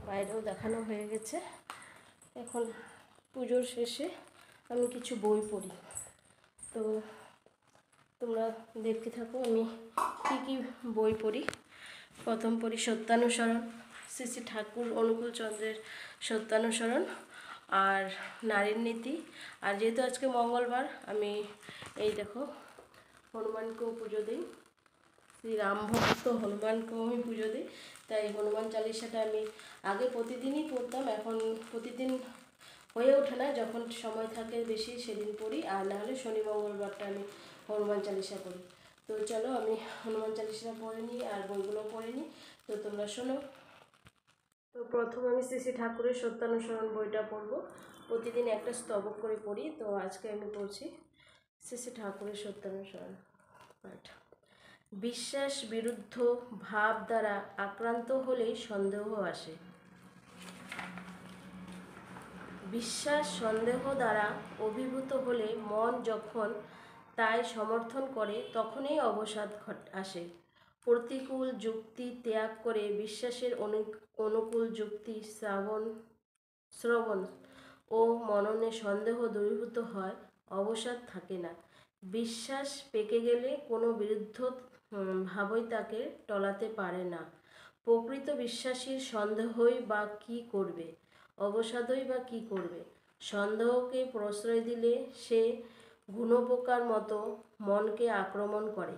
বাইরেও দেখানো হয়ে গেছে। এখন পুজোর শেষে আমি কিছু বই পড়ি, তো তোমরা দেখতে থাকো আমি কি কি বই পড়ি। প্রথম পড়ি সত্যানুসরণ, শ্রী শ্রী ঠাকুর অনুকূল চন্দ্রের সত্যানুসরণ আর নারীর নীতি। আর যেহেতু আজকে মঙ্গলবার, আমি এই দেখো হনুমানকেও পুজো দিই, শ্রী রাম ভক্ত হনুমানকেও আমি পুজো দিই। তাই হনুমান চালিসাটা আমি আগে প্রতিদিনই পড়তাম, এখন প্রতিদিন হয়ে ওঠে না, যখন সময় থাকে বেশি সেদিন পড়ি, আর নাহলে শনি মঙ্গলবারটা আমি হনুমান চালিসা পড়ি। তো চলো আমি হনুমান চালিসা পড়ে নিই আর বইগুলো পড়ে নিই, তো তোমরা শোনো। তো প্রথম আমি শ্রী শ্রী ঠাকুরের সত্যানুসরণ বইটা পড়ব। প্রতিদিন একটা স্তবক করে পড়ি, তো আজকে আমি পড়ছি শ্রী শ্রী ঠাকুরের সত্যানুসরণ পাঠ। বিশ্বাস বিরুদ্ধ ভাব দ্বারা আক্রান্ত হলেই সন্দেহ আসে। বিশ্বাস সন্দেহ দ্বারা অভিভূত হলে মন যখন তাই সমর্থন করে তখনই অবসাদ আসে। প্রতিকূল যুক্তি ত্যাগ করে বিশ্বাসের অনুকূল যুক্তি শ্রবণ ও মননে সন্দেহ দূরীভূত হয়, অবসাদ থাকে না। বিশ্বাস পেকে গেলে কোনো বিরুদ্ধ ভাবই তাকে টলাতে পারে না। প্রকৃত বিশ্বাসীর সন্দেহই বা কী করবে, অবসাদই বা কী করবে। সন্দেহকে প্রশ্রয় দিলে সে গুণপোকার মতো মনকে আক্রমণ করে,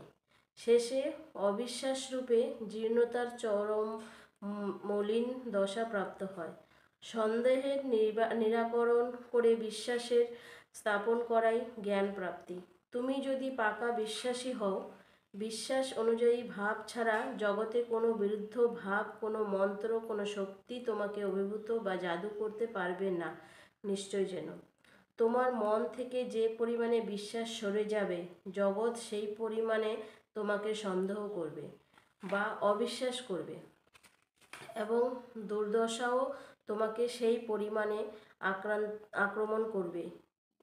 শেষে অবিশ্বাসরূপে জীর্ণতার চরম মলিন দশা প্রাপ্ত হয়। সন্দেহের নিরাকরণ করে বিশ্বাসের স্থাপন করাই জ্ঞান প্রাপ্তি। তুমি যদি পাকা বিশ্বাসী হও, বিশ্বাস অনুযায়ী ভাব ছাড়া জগতে কোনো বিরুদ্ধ ভাব, কোনো মন্ত্র, কোনো শক্তি তোমাকে অভিভূত বা জাদু করতে পারবে না। নিশ্চয় যেন তোমার মন থেকে যে পরিমাণে বিশ্বাস সরে যাবে, জগৎ সেই পরিমাণে তোমাকে সন্দেহ করবে বা অবিশ্বাস করবে, এবং দুর্দশাও তোমাকে সেই পরিমাণে আক্রমণ করবে,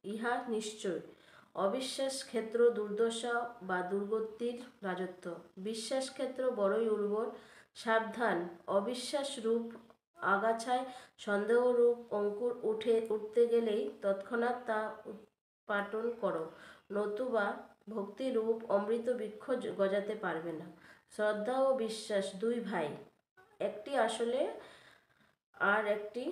ইহা নিশ্চয়। অবিশ্বাস ক্ষেত্র দুর্দশা বা দুর্গতির রাজত্ব, বিশ্বাস ক্ষেত্র বড়ই উর্বর। সাবধান, অবিশ্বাস রূপ আগাছায় সন্দেহ রূপ অঙ্কুর উঠতে গেলেই তৎক্ষণাৎ তা উৎপাটন করো, নতুবা ভক্তিরূপ অমৃত বৃক্ষ গজাতে পারবে না। শ্রদ্ধা ও বিশ্বাস দুই ভাই, একটি আসলে আর একটি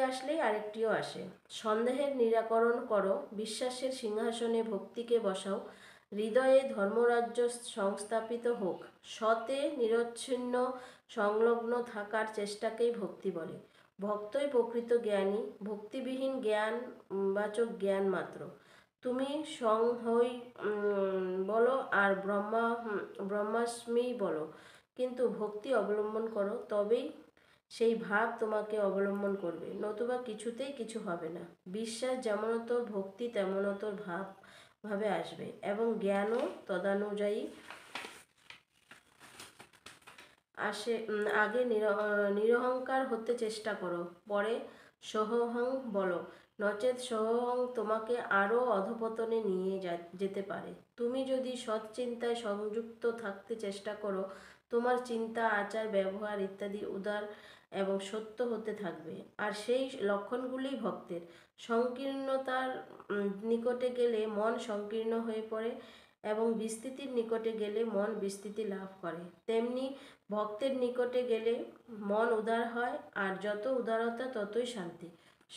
আসলেই আরেকটিও আসে। সন্দেহের নিরাকরণ করো, বিশ্বাসের সিংহাসনে ভক্তিকে বসাও, হৃদয়ে ধর্মরাজ্য সংস্থাপিত হোক। সতে নিরচ্ছিন্ন সংলগ্ন থাকার চেষ্টাকেই ভক্তি বলে। ভক্তই প্রকৃত জ্ঞানী, ভক্তিবিহীন জ্ঞান বাচক জ্ঞান মাত্র। তুমি সংহই বলো আর ব্রহ্মাস্মি বলো, কিন্তু ভক্তি অবলম্বন করো, তবেই সেই ভাব তোমাকে অবলম্বন করবে, নতুবা কিছুতেই কিছু হবে না। বিশ্বাস যেমনতর, ভক্তি তেমনতর ভাবে আসবে, এবং জ্ঞানও তদানুযায়ী আসে। আগে নিরহংকার হতে চেষ্টা করো, পরে সোহং বলো, নচেৎ সোহং তোমাকে আরও অধঃপতনে নিয়ে যেতে পারে। তুমি যদি সৎ চিন্তায় সংযুক্ত থাকতে চেষ্টা করো, তোমার চিন্তা, আচার, ব্যবহার ইত্যাদি উদার এবং সত্য হতে থাকবে, আর সেই লক্ষণগুলি ভক্তের। সংকীর্ণতার নিকটে গেলে মন সংকীর্ণ হয়ে পড়ে, এবং বিস্তৃতির নিকটে গেলে মন বিস্তৃতি লাভ করে। তেমনি ভক্তের নিকটে গেলে মন উদার হয়, আর যত উদারতা ততই শান্তি।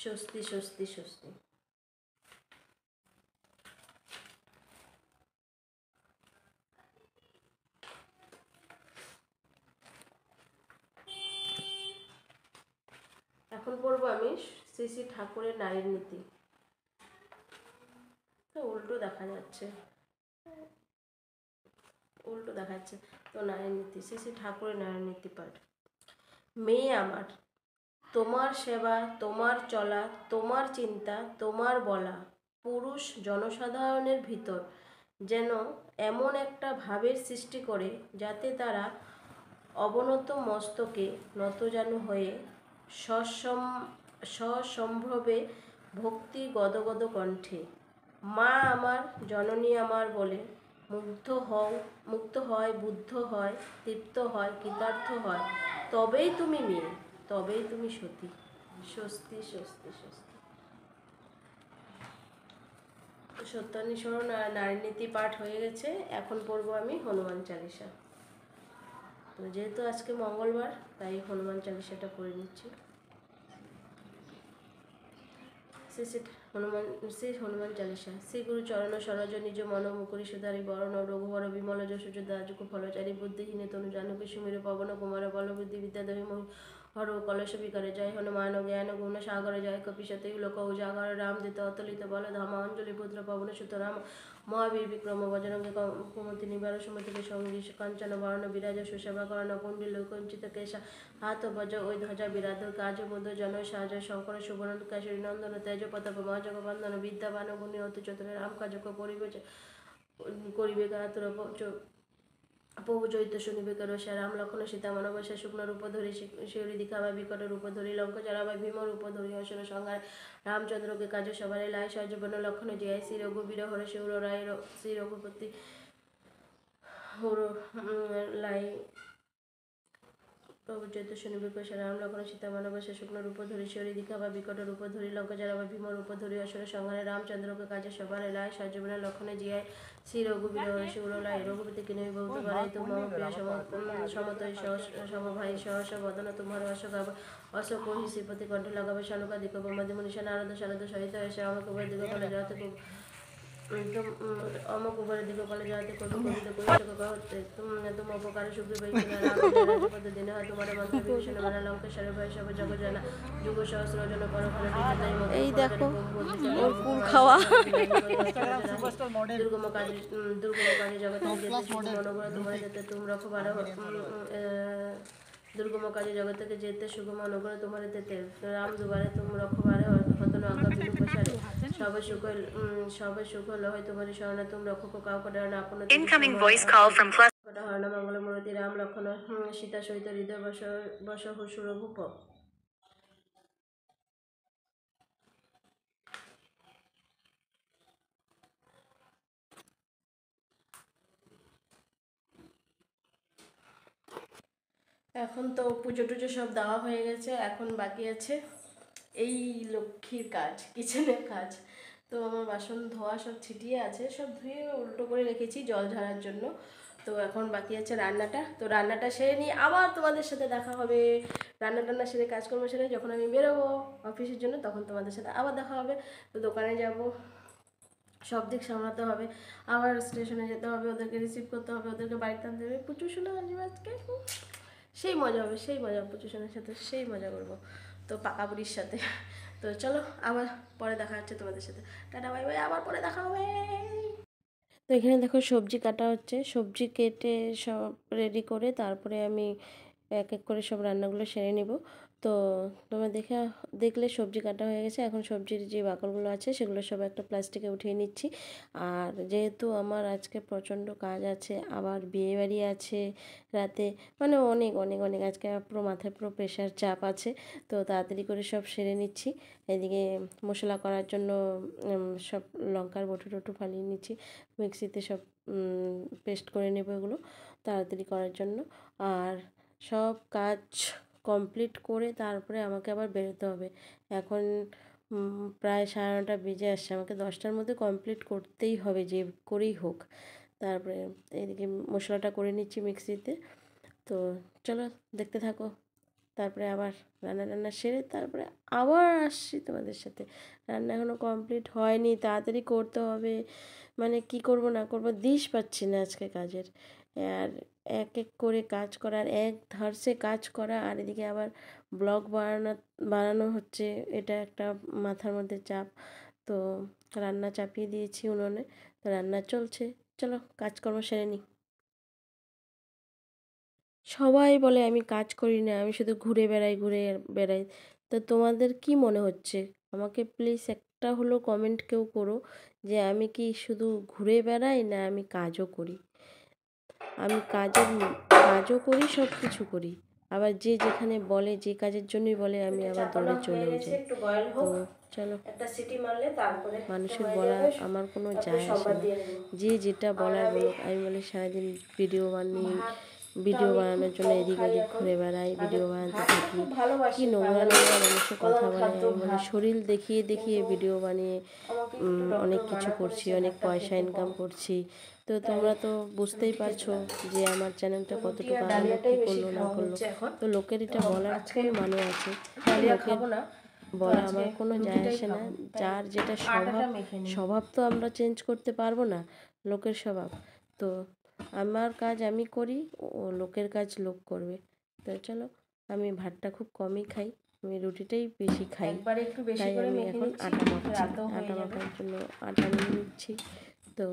স্বস্তি স্বস্তি স্বস্তি। এখন পড়বো আমি শ্রী শ্রী ঠাকুরের নারীর নীতি। তো উল্টো দেখা যাচ্ছে, উল্টো দেখাচ্ছে। তো নারায়ণ নীতি, শ্রী শ্রী ঠাকুরের নারায়ণ নীতি পাঠ। মেয়ে আমার, তোমার সেবা, তোমার চলা, তোমার চিন্তা, তোমার বলা পুরুষ জনসাধারণের ভিতর যেন এমন একটা ভাবের সৃষ্টি করে যাতে তারা অবনত মস্তকে নতজানু হয়ে সসম্ভ্রমে ভক্তি গদগদ কণ্ঠে মা আমার, জননী আমার বলে মুক্ত হয়, বুদ্ধ হয়, তৃপ্ত হয়, কৃতার্থ হয়। তবেই তুমি মেয়ে, তবেই তুমি সতী। স্বস্তি স্বস্তি স্বস্তি। সত্যানুসরণ আর নারী নীতি পাঠ হয়ে গেছে। এখন পড়বো আমি হনুমান চালিসা। তো যেহেতু আজকে মঙ্গলবার তাই হনুমান চালিসাটা পড়ে নিচ্ছি। শ্রী হনুমান চালিসা। শ্রী গুরু চরণ সরজ নিজ মন মুকুরি সুধারি বরণ রঘুবর বিমল যশোজ দাজুক ফলচারী বুদ্ধিহীন তনু জানকী সুমির পবন কুমার বল বুদ্ধি বিদ্যাধরী হর কলস বিকারে জয় হনুমান জ্ঞান গুণ সাগরে জয় কপিশতে লোক উজাগর রামদূত অতলিত বল ধামা অঞ্জলি পুত্র পবন সুত রাম মহাবীর বিক্রম বজরঙ্গে কুমতি নিবার সুমতিকে সঙ্গী কাঞ্চন বর্ণ বিরাজ সুসেবা করণ কুণ্ডিল কঞ্চিত কেশা হাত বজ ওই ধ্বজা বিরাধ কাজ মধ্য জন সাজ শঙ্কর সুবর্ণ কেশরী নন্দন তেজ প্রতাপ মহাজগ বন্দন বিদ্যাবান গুণী অতি চতুর রাম কাজক করিবে কাতুর প্রভু চৈত্য শুনিবে কেন সে রাম লক্ষণ সীতা মনবসা শুক্ল রূপ ধরি শিউরি দীক্ষাবা বিকট রূপ ধরি লঙ্ক জরাবা ভীম রূপ ধরি অসুর সংহার রামচন্দ্রকে কাজ সবারে লাই সজীবন লক্ষণ জিয়াই শ্রী রঘুবীর হরে শিউর রায় শ্রী রঘুপতি হর লাই প্রভু চৈত্য শুনিবে কেন রাম লক্ষণ সীতা মনবসা শুক্ল রূপ ধরি শিউরি দীক্ষাবা বিকট রূপ ধরি লঙ্ক জরাবা ভীম রূপ ধরি অসুর সংহারে রামচন্দ্রকে কাজে সবারে লাই সজীবন লক্ষণে জিয়ায় শ্রী রঘুবীর হরে শিউর লাই রঘুপতি কিনে বহুত বাড়াই তো মম প্রিয় সমতয় সমভাই সহস বদন তোমার অশোক কহি শ্রীপতি কণ্ঠ লাগাবে শানুকা দিক ব্রহ্মাদি মনীষা নারদ শারদ সহিত এসে আমাকে উভয় দিগ বলে যাতে অমক উভয় দিগ বলে যাতে কবি কবিতা কহিষ্ঠ হতে তুম উপকার সুগ্রী রাজপদ দিনে হয় তোমার মন্ত্র বিভীষণ মানা লঙ্কেশ্বর ভয় সব জগ জানা যুগ সহস্র জন পর ফল এই দেখো ওর কুল খাওয়া দুর্গম কাজে জগতে মনোবল তোমার যেতে তুমি রখবার দুর্গম কাজে জগৎ থেকে যেতে সুগম অনুগ্রহ তোমার দেতে রাম দুবারে তুমি রক্ষবারে হতন আজ্ঞা বিনু প্রসারে সবে সুখ হয় তোমার শরণা তুমি রক্ষক কাউ করে না আপন Incoming voice call from plus. হরণ মঙ্গল মূর্তি রাম লক্ষণ সীতা সহিত হৃদয় বস সুর ভূপ। এখন তো পুজো টুজো সব দেওয়া হয়ে গেছে, এখন বাকি আছে এই লক্ষ্মীর কাজ, কিচেনের কাজ। তো আমার বাসন ধোয়া সব ছিটিয়ে আছে, সব ধুয়ে উল্টো করে রেখেছি জল ঝাড়ার জন্য। তো এখন বাকি আছে রান্নাটা। তো রান্নাটা সেরে নিয়ে আবার তোমাদের সাথে দেখা হবে। রান্না টান্না সেরে কাজকর্ম সেরে যখন আমি বেরোবো অফিসের জন্য তখন তোমাদের সাথে আবার দেখা হবে। তো দোকানে যাব, সব দিক সামলাতে হবে, আবার স্টেশনে যেতে হবে, ওদেরকে রিসিভ করতে হবে, ওদেরকে বাড়িতে আনতে হবে। প্রচুর শোনা আসবে আজকে, সেই মজা হবে, সেই মজা পুচুসনের সাথে সেই মজা করবো তো পাকা বুড়ির সাথে। তো চলো আবার পরে দেখা হচ্ছে তোমাদের সাথে। টাটা বাই বাই, আবার পরে দেখা হবে। তো এখানে দেখো সবজি কাটা হচ্ছে, সবজি কেটে সব রেডি করে তারপরে আমি এক এক করে সব রান্নাগুলো সেরে নিব। তো তোমরা দেখলে সবজি কাটা হয়ে গেছে। এখন সবজির যে বাকলগুলো আছে সেগুলো সব একটা প্লাস্টিকে উঠিয়ে নিচ্ছি। আর যেহেতু আমার আজকে প্রচণ্ড কাজ আছে, আবার বিয়েবাড়ি আছে রাতে, মানে অনেক অনেক অনেক আজকে পুরো মাথায় পুরো প্রেশার চাপ আছে। তো তাড়াতাড়ি করে সব সেরে নিচ্ছি। এদিকে মশলা করার জন্য সব লঙ্কার বটু টটু ফালিয়ে নিচ্ছি, মিক্সিতে সব পেস্ট করে নেব এগুলো তাড়াতাড়ি করার জন্য। আর সব কাজ কমপ্লিট করে তারপরে আমাকে আবার বেরোতে হবে। এখন প্রায় 9:30 বেজে আসছে, আমাকে 10টার মধ্যে কমপ্লিট করতেই হবে যে করেই হোক। তারপরে এদিকে মশলাটা করে নিচ্ছি মিক্সিতে। তো চলো দেখতে থাকো। তারপরে আবার রান্না সেরে তারপরে আবার আসছি তোমাদের সাথে। রান্না এখনও কমপ্লিট হয়নি, তাড়াতাড়ি করতে হবে, মানে কি করব না করব দিশ পাচ্ছি না আজকে কাজের। আর এক এক করে কাজ করার, এক ধারসে কাজ করা, আর এদিকে আবার ব্লগ বানানো হচ্ছে, এটা একটা মাথার মধ্যে চাপ। তো রান্না চাপিয়ে দিয়েছি উনুনে, তো রান্না চলছে। চলো কাজকর্ম সেরে নিই। সবাই বলে আমি কাজ করি না, আমি শুধু ঘুরে বেড়াই ঘুরে বেড়াই। তো তোমাদের কি মনে হচ্ছে আমাকে প্লিজ একটা হলো কমেন্ট কেউ করো যে আমি কি শুধু ঘুরে বেড়াই না আমি কাজও করি। আমি কাজও করি, সব কিছু করি। আবার যে যেখানে বলে, যে কাজের জন্যই বলে আমি আবার দৌড়ে চলেও যাই। একটু বয়েল তো হোক, চলো, একটা সিটি মারলে তারপরে মানুষের হয়ে বলা যাবে। আমার কোনো তারপরে যায় আসে সম্বাদ না, দিয়ে দেবো। যে যেটা বলার আমি বলুক। আমি বলি সারাদিন ভিডিও বানিয়ে ভাতটা আমি বানানোর খুব জন্য কম এদিক খাই ওদিক এখন। ঘুরে বেড়াই, আগে ভিডিও বানাতে ভাতটা থাকি। খুব ভালোবাসি, কি নোংরা বাঙালি নোংরা মানুষের কথা প্রধান বলে। খাদ্য আমি বলি ভাত। শরীর দেখিয়ে দেখিয়ে কিন্তু ভিডিও বানিয়ে আমাকে একটু অনেক ডক্টর কিছু মানা করছি, করেছে অনেক ভাতটা পয়সা খেতে ইনকাম কম। করছি। তো তাই তোমরা তো বুঝতেই রুটি খেতে পারছো না। যে আমার চ্যানেলটা রুটি কতটুকু আর আগালো, ডালিয়াটাই কী বেশি করলো না খাওয়া করলো। হচ্ছে এখন। তো লোকের এটা তো বলার আজকে কোন মানে আছে? ডালিয়া লোকের খাবো না, তো বলা আজকে আমার কোনো যায় রুটিটাই আসে না। খাবো। তাই যার যেটা আটাটা স্বভাব, মেখে নিই। স্বভাব তো আমরা চেঞ্জ করতে পারবো না, লোকের স্বভাব। তো আমার কাজ আমি করি, ও লোকের কাজ লোক করবে। তো চলো, আমি ভাতটা খুব কমই খাই, আমি রুটিটাই বেশি খাই। একবারে একটু বেশি তাই করে আমি মেখে এখন নিচ্ছি, আটা মাখছি, রাতেও হয়ে আটা যাবে। মাখার জন্য আটা নিয়ে নিচ্ছি। তো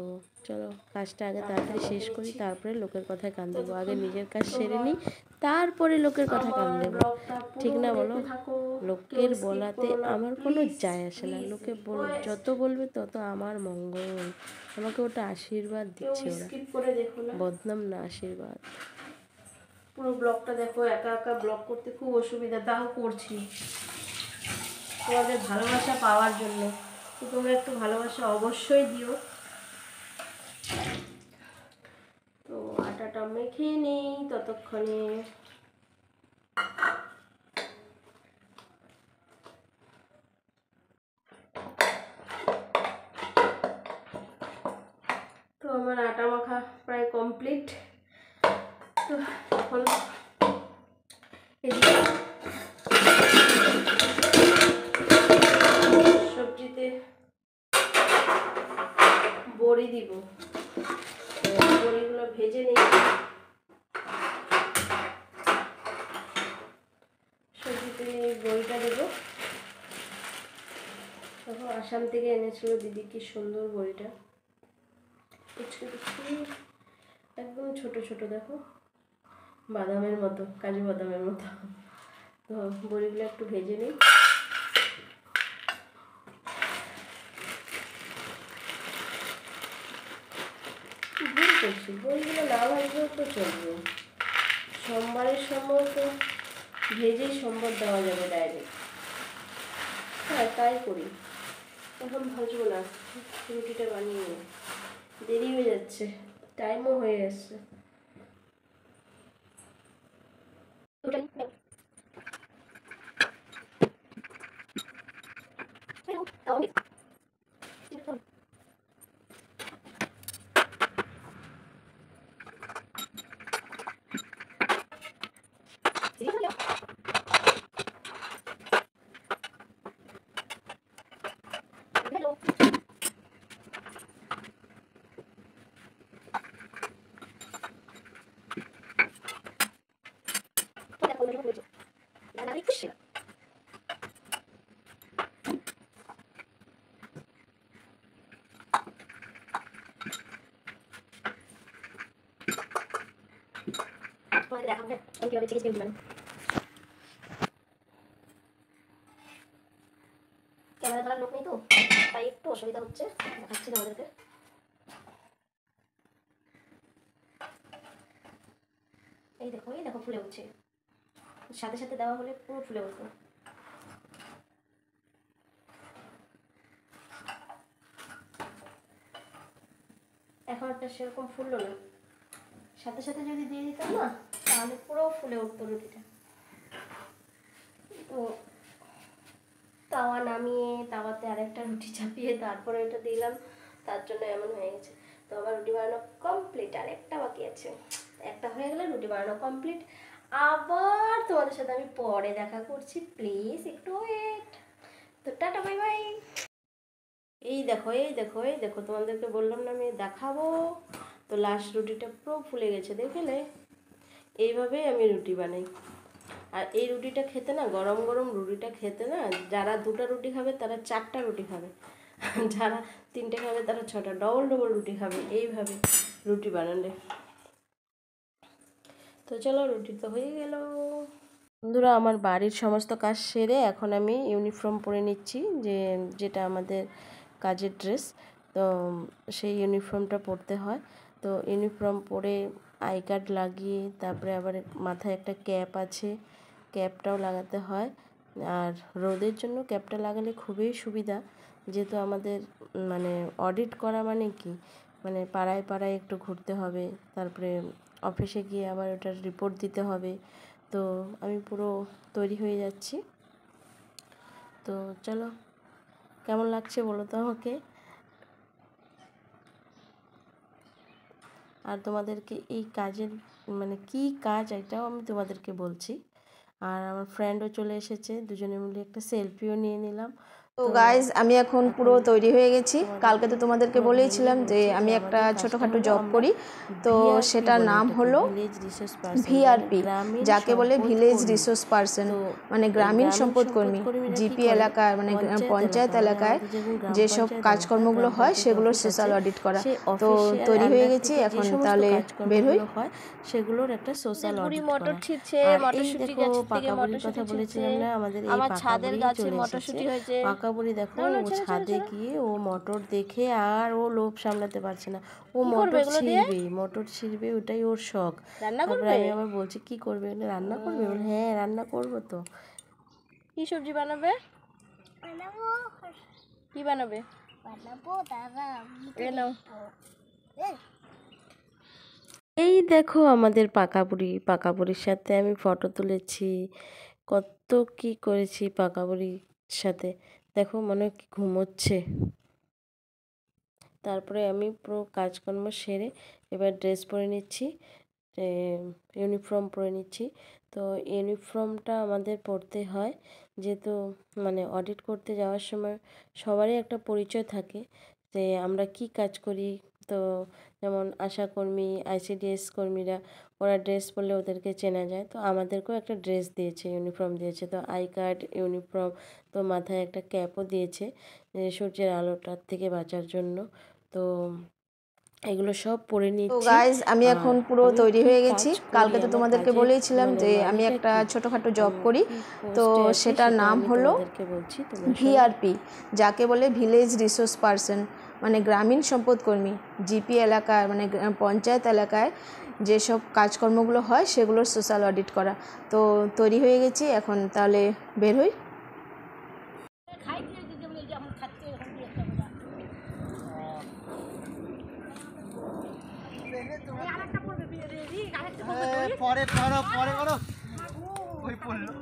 চলো কাজটা আগে তাড়াতাড়ি শেষ করি, তারপরে লোকের কথায় কান দেবো। আগে নিজের কাজ সেরে নিই, তারপরে লোকের কথা কান আমার দেবো। ব্লগটা ঠিক পুরো না বলো? দেখতে থাকো, কেউ লোকের স্কিপ বলাতে করো না আমার কোনো প্লিজ, যায় আসে না। প্লিজ লোকে রিকোয়েস্ট। যত বলবে তত আমার মঙ্গল। আমাকে ওটা আশীর্বাদ কেউ দিচ্ছে ওরা, স্কিপ করে দেখো না, বদনাম না, আশীর্বাদ। পুরো ব্লগটা দেখো। একা একা ব্লগ করতে খুব অসুবিধা, তাও করছি তোমাদের ভালোবাসা পাওয়ার জন্য। তো তোমরা একটু ভালোবাসা অবশ্যই দিও। তো আটাটা মেখে নেই ততক্ষণে। তো আমার আটা মাখা প্রায় কমপ্লিট। তো এখন এদিকে সবজিতে বড়ি দিব, তো বড়িগুলো ভেজে নিই। সবজিতে বড়িটা দেবো। দেখো আসাম থেকে এনেছিল দিদি, কি সুন্দর বড়িটা, কুচকি কুচকি, একদম ছোট ছোট, দেখো বাদামের মতো, কাজু বাদামের মতো। তো বড়িগুলো একটু ভেজে নিই। ভুল করছি, বড়িগুলো না ভাজলেও তো চলবে। সোমবারের সময় তো ভেজেই সোমবার দেওয়া যাবে ডাইরেক্ট। হ্যাঁ তাই করি, এখন ভাজবো না, রুটিটা বানিয়ে নিই। দেরি হয়ে যাচ্ছে, টাইমও হয়ে আসছে। ক্যামেরা ধরার লোক নেই তো, তাই একটু অসুবিধা হচ্ছে, দেখাচ্ছি না আমাদেরকে। এই দেখো ফুলে উঠছে, সাথে সাথে দেওয়া হলে পুরো ফুলে উঠতো। এখন একটা সেরকম ফুললো না, সাথে সাথে যদি দিয়ে দিতাম না তাহলে পুরো ফুলে উঠতো রুটিটা। তো তাওয়া নামিয়ে তাওয়াতে আরেকটা রুটি চাপিয়ে তারপরে এটা দিলাম, তার জন্য এমন হয়ে গেছে। তো আমার রুটি বানানো কমপ্লিট, আর একটা বাকি আছে, একটা হয়ে গেলে রুটি বানানো কমপ্লিট। আবার তোমাদের সাথে আমি পরে দেখা করছি, প্লিজ একটু ওয়েট। তো টাটা বাই বাই। এই দেখো এই দেখো এই দেখো, তোমাদেরকে বললাম না আমি দেখাবো। তো লাস্ট রুটিটা পুরো ফুলে গেছে, দেখলে? এইভাবেই আমি রুটি বানাই। আর এই রুটিটা খেতে না, গরম গরম রুটিটা খেতে না, যারা 2টা রুটি খাবে তারা 4টা রুটি খাবে। যারা 3টে খাবে তারা 6টা ডবল ডবল রুটি খাবে এইভাবে রুটি বানালে। তো চলো রুটি তো হয়ে গেল। বন্ধুরা আমার বাড়ির সমস্ত কাজ সেরে এখন আমি ইউনিফর্ম পরে নিচ্ছি, যেটা আমাদের কাজের ড্রেস। তো সেই ইউনিফর্মটা পরতে হয়। তো ইউনিফর্ম পরে আই কার্ড লাগিয়ে তারপরে আবার মাথায় একটা ক্যাপ আছে, ক্যাপটাও লাগাতে হয়। আর রোদের জন্য ক্যাপটা লাগালে খুবই সুবিধা, যেহেতু আমাদের মানে অডিট করা মানে কি, মানে পাড়ায় পাড়ায় একটু ঘুরতে হবে, তারপরে অফিসে গিয়ে আবার ওটার রিপোর্ট দিতে হবে। তো আমি পুরো তৈরি হয়ে যাচ্ছি। তো চলো কেমন লাগছে বলো তো আমাকে। আর তোমাদেরকে এই কাজের মানে কি কাজ এটাও আমি তোমাদেরকে বলছি। আর আমার ফ্রেন্ডও চলে এসেছে, দুজনে মিলে একটা সেলফিও নিয়ে নিলাম। তো গাইজ আমি এখন পুরো তৈরি হয়ে গেছি। কালকে তো তোমাদেরকে বলেইছিলাম যে আমি একটা ছোটোখাটো জব করি, তো সেটার নাম হলো ভিআরপি, যাকে বলে ভিলেজ রিসোর্স পার্সন, মানে গ্রামীণ সম্পদ কর্মী। জিপি এলাকায় মানে পঞ্চায়েত এলাকায় যেসব কাজকর্মগুলো হয় সেগুলোর সোশ্যাল অডিট করা। তো তৈরি হয়ে গেছি, এখন তাহলে বের হই। সেগুলোর একটা সোশ্যাল অডিট করা। মটর ছিটছে, আর এই মটরশুঁটি দেখো গাছের থেকে পাকাবুড়ির কথা মটরশুঁটি বলেছিলাম না, আমাদের এই আমার ছাদের পাকাবুড়ি গাছে চলে মটরশুঁটি এসেছে। হয়েছে। পাকাবুড়ি দেখো না, ও ছেড়ে, ছাদে ছেড়ে। গিয়ে ও মটর দেখে আর ও লোভ সামলাতে পারছে না, ও কি করবে মটর এগুলো দিয়ে? ছিঁড়বে, মটর ছিঁড়বে, ওটাই ওর শখ। রান্না তারপরে করবে? আমি আবার বলছি কি করবে, বলে রান্না করবে, বলে হ্যাঁ রান্না করবো। তো কি সবজি বানাবে? কি বানাবে? এ নাও। এই দেখো আমাদের পাকাবুড়ির সাথে আমি ফটো তুলেছি, কত কি করেছি পাকাবুড়ির সাথে। দেখো মনে হয় কি ঘুমোচ্ছে। তারপরে আমি পুরো কাজকর্ম সেরে এবার ড্রেস পরে নিচ্ছি, ইউনিফর্ম পরে নিচ্ছি। তো ইউনিফর্মটা আমাদের পরতে হয়, যেহেতু মানে অডিট করতে যাওয়ার সময় সবারই একটা পরিচয় থাকে যে আমরা কি কাজ করি। তো যেমন আশাকর্মী, আইসিডিএস কর্মীরা ওরা ড্রেস পরলে ওদেরকে চেনা যায়। তো আমাদেরকেও একটা ড্রেস দিয়েছে, ইউনিফর্ম দিয়েছে। তো আই কার্ড, ইউনিফর্ম, তো মাথায় একটা ক্যাপও দিয়েছে সূর্যের আলোটার থেকে বাঁচার জন্য। তো এগুলো সব পরে তো নিচ্ছি। গাইজ আমি আর এখন পুরো আমি তৈরি কি হয়ে কাজ গেছি। করি, কালকে তো আমার তোমাদেরকে কাজের বলেইছিলাম মানে যে আমি মানেটা একটা কি, ছোটোখাটো জব আমি করি। কি তো পোস্টে আছি সেটার সেটা নাম আমি হলো তোমাদেরকে বলছি, তোমরা শোনো। ভিআরপি, যাকে বলে ভিলেজ রিসোর্স পার্সন, মানে গ্রামীণ সম্পদ কর্মী। জিপি এলাকায় মানে পঞ্চায়েত এলাকায় যেসব কাজকর্মগুলো হয় সেগুলোর সোশ্যাল অডিট করা। তো তৈরি হয়ে গেছি, এখন তাহলে বের হই। পরে করো, পরে করো, ওই পড়লো।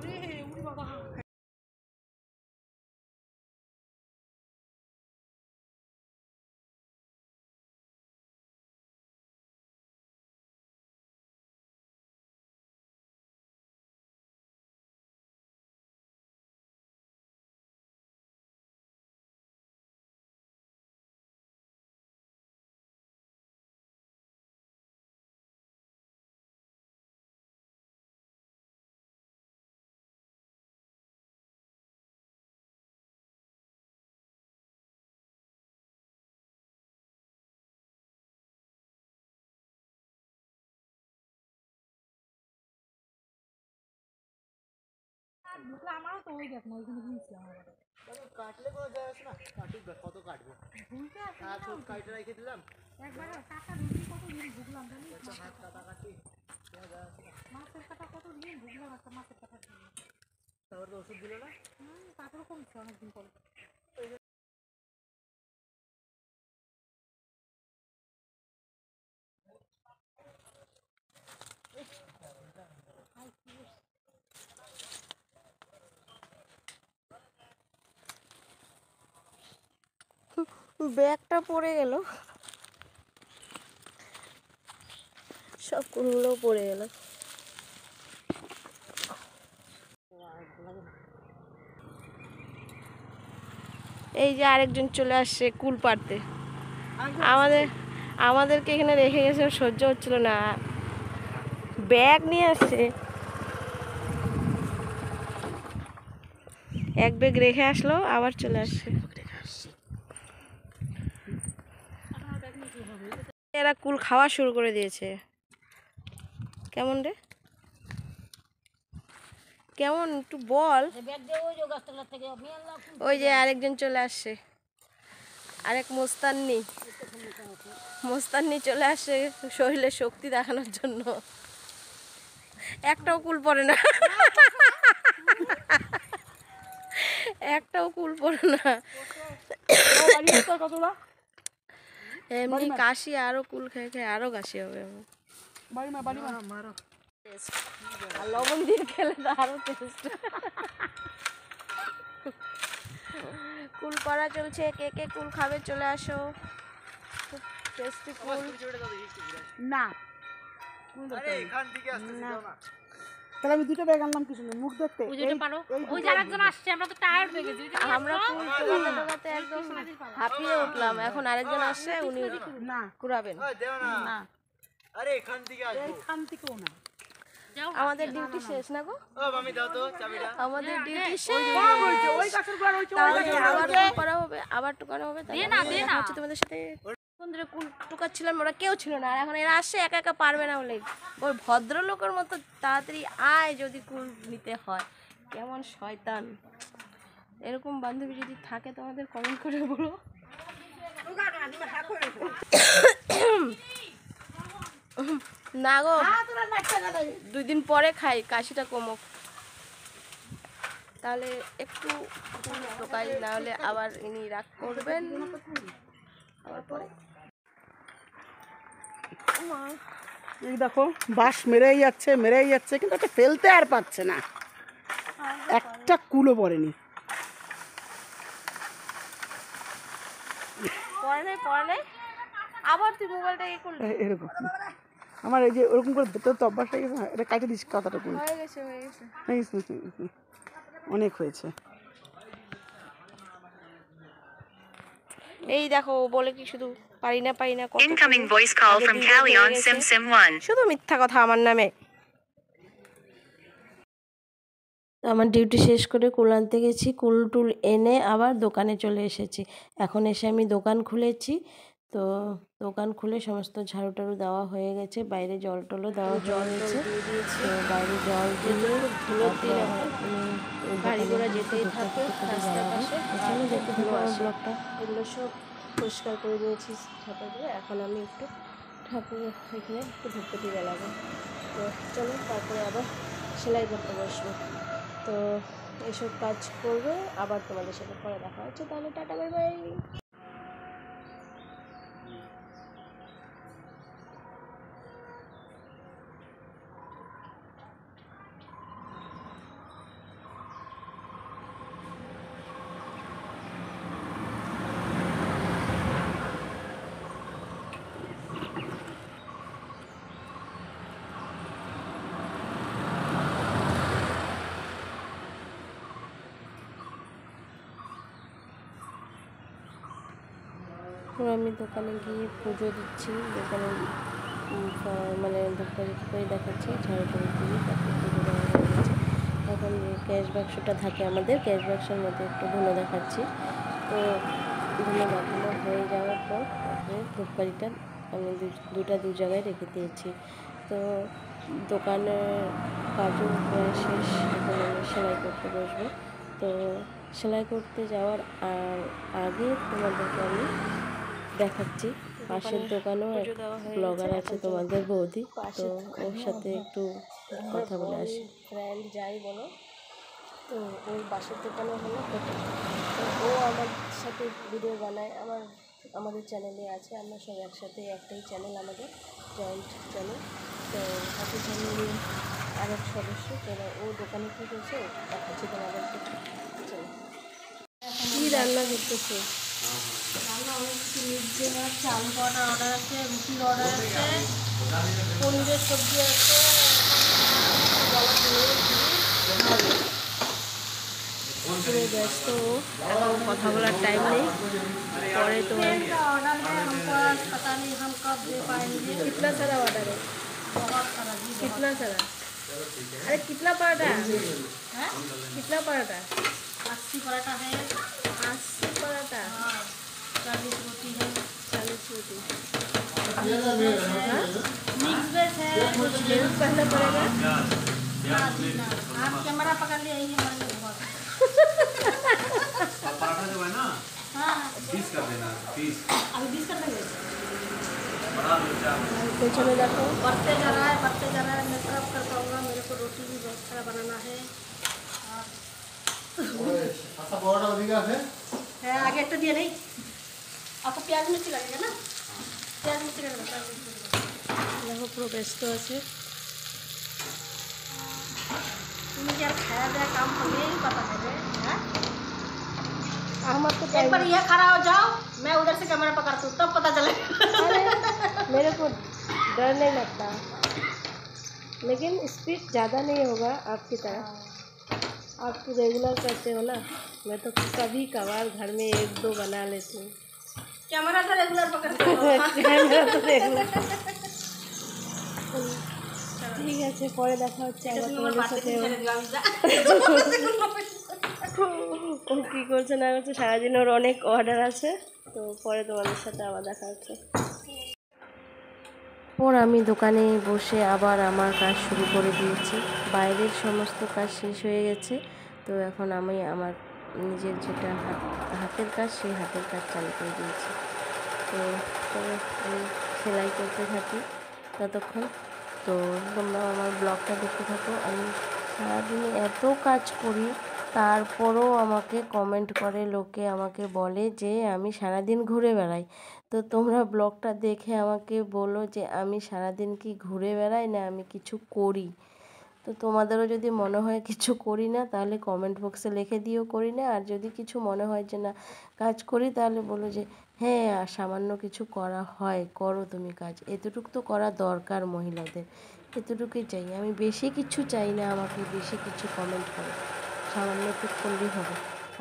কাটলে কোনো যায় আসে না, কাটুক কত কাটবে, ছোট কাটে রেখে দিলাম একবার। টাকা রুটি কত দিন ভুগলাম জানিস, হাত কাটাকাটি মাছের কাটা কত দিন ভুগলাম, একটা মাছের কাটা তারপর তো ওষুধ দিল না, তারপরে কমছে অনেকদিন পরে। ব্যাগটা পড়ে গেল, সব কুলগুলো পড়ে গেল। এই যে আরেকজন চলে আসছে কুল পাড়তে, আমাদেরকে এখানে রেখে গেছে, সহ্য হচ্ছিল না, ব্যাগ নিয়ে আসছে, এক ব্যাগ রেখে আসলো আবার চলে আসছে। এরা কুল খাওয়া শুরু করে দিয়েছে। কেমন রে, কেমন একটু বল। ওই যে আরেকজন চলে আসছে, আরেক মোস্তান্নি চলে আসছে শরীরে শক্তি দেখানোর জন্য। একটাও কুল পড়ে না, একটাও কুল পড়ে না। এমনি কাশি, আরো কুল খেয়ে খেয়ে আরো কাশি হবে। আর লবণ দিয়ে খেলে তো আরো টেস্ট। কুল করা চলছে, কে কে কুল খাবে চলে আসো। খুব টেস্টি কুল। না আরে এখান থেকে আসতে দাও না। তাহলে আমি দুটো ব্যাগ আনলাম কিছু মুখ দেখতে। ওই যে আরেকজন আসছে, আমরা তো টায়ার্ড হয়ে গেছি। আমরা কুল টোকাতে টোকাতে একদম হাঁপিয়ে উঠলাম। এখন আরেকজন আসছে, উনি না কুড়াবেন। দেও না। আরে এখান থেকে আসবো। এখান থেকেও না। আমাদের ডিউটি শেষ না গো? ও মামি দাও তো চাবিটা। আমাদের ডিউটি শেষ। ওই গাছের গোড়া রয়েছে। আবার করা হবে, আবার টোকানো হবে। হচ্ছে তোমাদের সাথে বন্ধুরা কুল টোকাচ্ছিলাম, ওরা কেউ ছিল না। আর এখন এরা আসছে, একা একা পারবে না বলে ওর ভদ্রলোকের মতো তাড়াতাড়ি আয় যদি কুল নিতে হয়। কেমন শয়তান। এরকম বান্ধবী যদি থাকে তোমাদের কমেন্ট করে বলো। না গো, 2 দিন পরে খাই, কাশিটা কমুক, তাহলে একটু টোকাই, না হলে আবার ইনি রাগ করবেন। আবার পরে এই দেখো বাঁশ মেরেই যাচ্ছে কিন্তু এটা ফেলতে আর পাচ্ছে না, একটা কুলো পড়েনি। পরে নাই আবার তুই মোবাইলটা ইয়ে করলি। এরকম আমার এই যে ওরকম করে দেখতে তো অভ্যাস হয়ে গেছে না। এটা কাটে দিস কথাটা কুল হয়ে গেছে অনেক হয়েছে। এই দেখো বলে কি শুধু পারি না কত Incoming voice call from Callie on Sim 1. শুধু মিথ্যা কথা আমার নামে। আমার ডিউটি শেষ করে কুল আনতে গেছি, কুল টুল এনে আবার দোকানে চলে এসেছি। এখন এসে আমি দোকান খুলেছি। তো দোকান খুলে সমস্ত ঝাড়ু টাড়ু দেওয়া হয়ে গেছে, বাইরে জল টলও দেওয়া হয়ে গেছে। তো বাইরে জল দিয়ে ধুলোর দিন গাড়ি ঘোড়া যেতেই থাকে রাস্তার পাশে। চলো দেখতে থাকো ব্লগটা। এগুলো সব পরিষ্কার করে নিয়েছি ছাপা দিয়ে। এখন আমি একটু ঠাকুর এখানে একটু ধূপকাঠি জ্বালাবো। তো চলো তারপরে আবার সেলাই করতে বসবো। তো এসব কাজ করবে, আবার তোমাদের সাথে পরে দেখা হচ্ছে। তাহলে টাটা, বাই বাই। আমি দোকানে গিয়ে পুজো দিচ্ছি, দোকানে মানে ধূপকাঠি দেখাচ্ছি, ঝাড়ু করে দিয়ে তারপর পুজো দেওয়া হয়ে গেছে। এখন যে ক্যাশ বাক্সটা থাকে আমাদের, ক্যাশ বাক্সের মধ্যে একটু ধুনো দেখাচ্ছি। তো ধুনো দেখানো হয়ে যাওয়ার পর তারপরে ধূপকাঠিটা আমি দু জায়গায় রেখে দিয়েছি। তো দোকানের কাজও প্রায় শেষ, এখন আমি সেলাই করতে বসবো। তো সেলাই করতে যাওয়ার আগে তোমাদেরকে আমি দেখাচ্ছি পাশের দোকানেও এক ব্লগার আছে তোমাদের বৌদি, তো ওর সাথে একটু কথা বলে আসি। ফ্রেন্ড যাই বলো, তো ওর পাশের দোকানে হলো তো ও আমার সাথে ভিডিও বানায়, আমাদের চ্যানেলে আছে, আমরা সব একসাথে, একটাই চ্যানেল আমাদের, জয়েন্ট চ্যানেল। তো হাতে চ্যানেল আরেক সদস্য, তো ও দোকানে কী করছে দেখাচ্ছি তোমাদেরকে। কী রান্না করতেছে? রান্না অনেক কিছু নিচ্ছে, চাল করার অর্ডার আছে, রুটির অর্ডার আছে, পনিরের সবজি আছে, পুরো ব্যস্ত, এখন কথা বলার টাইম নেই, পরে তো ऑर्डर है हमको, पता नहीं हम कब दे पाएंगे। कितना सारा ऑर्डर है? बहुत सारा जी, कितना सारा? अरे कितना पराठा है? है कितना पराठा? 80 पराठा है, 80 पराठा, हाँ 40 रोटी है। 40 रोटी। मिक्स वेज है। लेंस पहनना पड़ेगा। आप कैमरा पकड़ लिए यही हमारे लिए बहुत। और पराठा जो है ना हाँ 20 कर देना 20 अभी 20 कर देंगे। बड़ा मिर्चा पेছনে দেখো। बढ़ते जा रहा है मैं सब कर पाऊँगा। मेरे को रोटी भी बहुत सारा बनाना है। আচ্ছা বড়টা ওদিকে আছে है आगे तो दिया नहीं। आपको प्याज मिर्ची लगेगा ना? प्याज मिर्ची लगेगा। দেখো পুরো ব্যস্ত আছে। तुम्हें क्या खाया गया काम हमें ही पता है रे, हाँ? আমার তো एक बार ये खड़ा हो जाओ, मैं उधर से कैमरा पकड़ती हूँ तब पता चलेगा। मेरे को डर नहीं लगता, लेकिन स्पीड ज़्यादा नहीं होगा आपकी तरह। आप तो रेगुलर करते हो ना, मैं तो कभी कभार घर में 1-2 बना लेती हूँ। कैमरा तो रेगुलर पकड़ते हो। ক্যামেরা তো রেগুলার। ঠিক আছে, পরে দেখা হচ্ছে আবার তোমাদের সাথে। ও কী করছে না করছে সারাদিন, ওর অনেক অর্ডার আছে, তো পরে তোমাদের সাথে আবার দেখা হচ্ছে। পর আমি দোকানে বসে আবার আমার কাজ শুরু করে দিয়েছি। বাইরের সমস্ত কাজ শেষ হয়ে গেছে, তো এখন আমি আমার নিজের যেটা হাতের কাজ, সেই হাতের কাজ চালু করে দিয়েছি। তো আমি সেলাই করতে থাকি ততক্ষণ। তো তোমরা আমার ব্লগটা দেখতে থাকো। আমি সারাদিনে এত কাজ করি, তারপরও আমাকে কমেন্ট করে লোকে, আমাকে বলে যে আমি সারাদিন ঘুরে বেড়াই। তো তোমরা ব্লগটা দেখে আমাকে বলো যে আমি সারাদিন কি ঘুরে বেড়াই না আমি কিছু করি। তো তোমাদেরও যদি মনে হয় কিছু করি না, তাহলে কমেন্ট বক্সে লিখে দিও করি না। আর যদি কিছু মনে হয় যে না কাজ করি, তাহলে বলো যে হ্যাঁ সামান্য কিছু করা হয়, করো তুমি কাজ। এতটুকু তো করা দরকার মহিলাদের, এতটুকুই চাই। আমি বেশি কিছু চাই না, আমাকে বেশি কিছু কমেন্ট করো, সামান্য একটু করলেই হবে।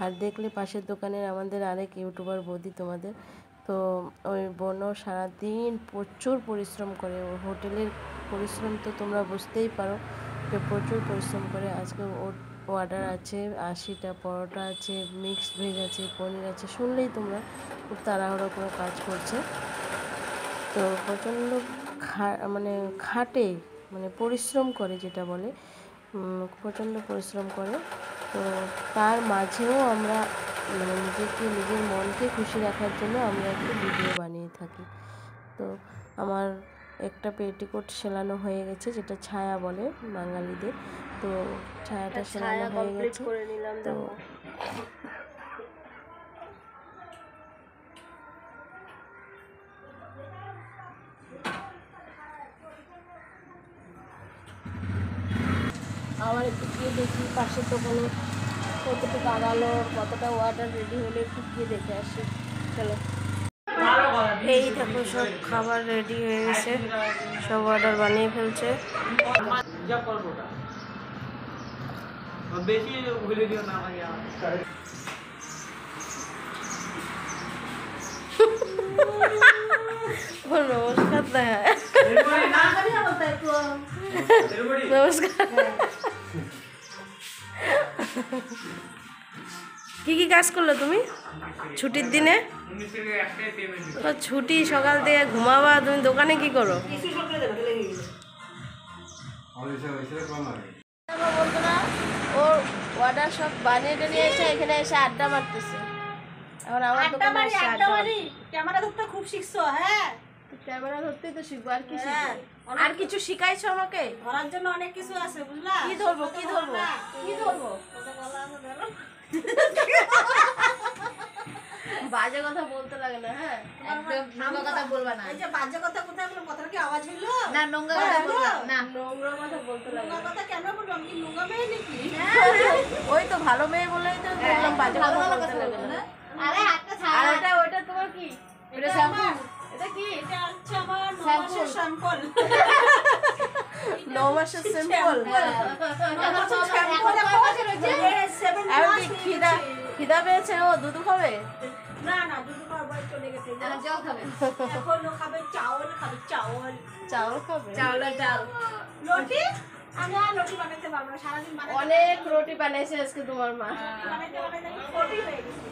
আর দেখলে পাশের দোকানের আমাদের আরেক ইউটিউবার বৌদি তোমাদের, তো ওই বোনও সারাদিন প্রচুর পরিশ্রম করে। ওর হোটেলের পরিশ্রম তো তোমরা বুঝতেই পারো যে প্রচুর পরিশ্রম করে। আজকে ওর অর্ডার আছে 80টা পরোটা আছে, মিক্সড ভেজ আছে, পনির আছে, শুনলেই তোমরা খুব তাড়াহুড়ো করে কাজ করছে। তো প্রচণ্ড মানে খাটে, মানে পরিশ্রম করে যেটা বলে, প্রচণ্ড পরিশ্রম করে। তো তার মাঝেও আমরা মানে নিজের মনকে খুশি রাখার জন্য আমরা একটু ভিডিও বানিয়ে থাকি। তো আমার একটা পেটিকোট সেলানো হয়ে গেছে, যেটা ছায়া বলে বাঙালিদের। তো ছায়াটা সেলানো হয়ে গেছে। তো আবার একটু গিয়ে দেখি পাশের দোকানে কতটুকু আগালো, কতটা অর্ডার রেডি হলে একটু গিয়ে দেখে আসি। চলো। এই দেখো সব খাবার রেডি হয়ে গেছে, সব অর্ডার বানিয়ে ফেলছে। নমস্কার দেখা, নমস্কার। কি কি কাজ করলো তুমি ছুটির দিনে? ছুটি, সকাল থেকে ঘুমাবা, তুমি দোকানে কি করো? বন্ধুরা ওর অর্ডার সব বানিয়ে টানিয়ে এসে এখানে এসে আড্ডা মারতেছে। এখন আমার দোকানে এসে আড্ডা মারি। ক্যামেরা ধরতে খুব শিখছো, হ্যাঁ? ক্যামেরা ধরতেই তো শিখবো, আর কি শিখবো? আর কিছু শিখাইছো আমাকে? ধরার জন্য অনেক কিছু আছে, বুঝলা? কি ধরবো কি ধরবো কি ধরবো? বাজে কথা বলতে লাগে না, হ্যাঁ? একদম নোংরা কথা বলবা না। এই যে বাজে কথা কোথায় বলবো? কথাটা কি আওয়াজ হইলো? না, নোংরা কথা কথা বলবা বলবা না, নোংরা কথা বলতে লাগে নোংরা না। কথা কেন বলবো? আমি কি নোংরা মেয়ে নাকি? ওই তো ভালো মেয়ে বলেই তো বললাম বাজে কথা বলতে লাগে না। আরে একটা আর ওটা তোমার কি? এটা শ্যাম্পু। এটা কি? এটা হচ্ছে আমার 9 মাসের স্যাম্পল। 9 মাসের স্যাম্পল। আর খিদা পেয়েছে, ও দুধ খাবে? না না, দুধ খাওয়ার বয়স চলে গেছে। জল খাবে। এখন ও খাবে চাউল, খাবে চাউল। চাউল খাবে? চাউলের ডাল। রুটি? আমি আর রুটি বানাতে পারবো না, সারাদিন বানাতে অনেক রুটি বানাইছে আজকে তোমার মা। বানাতে বানাতে 40 হয়ে গেছে।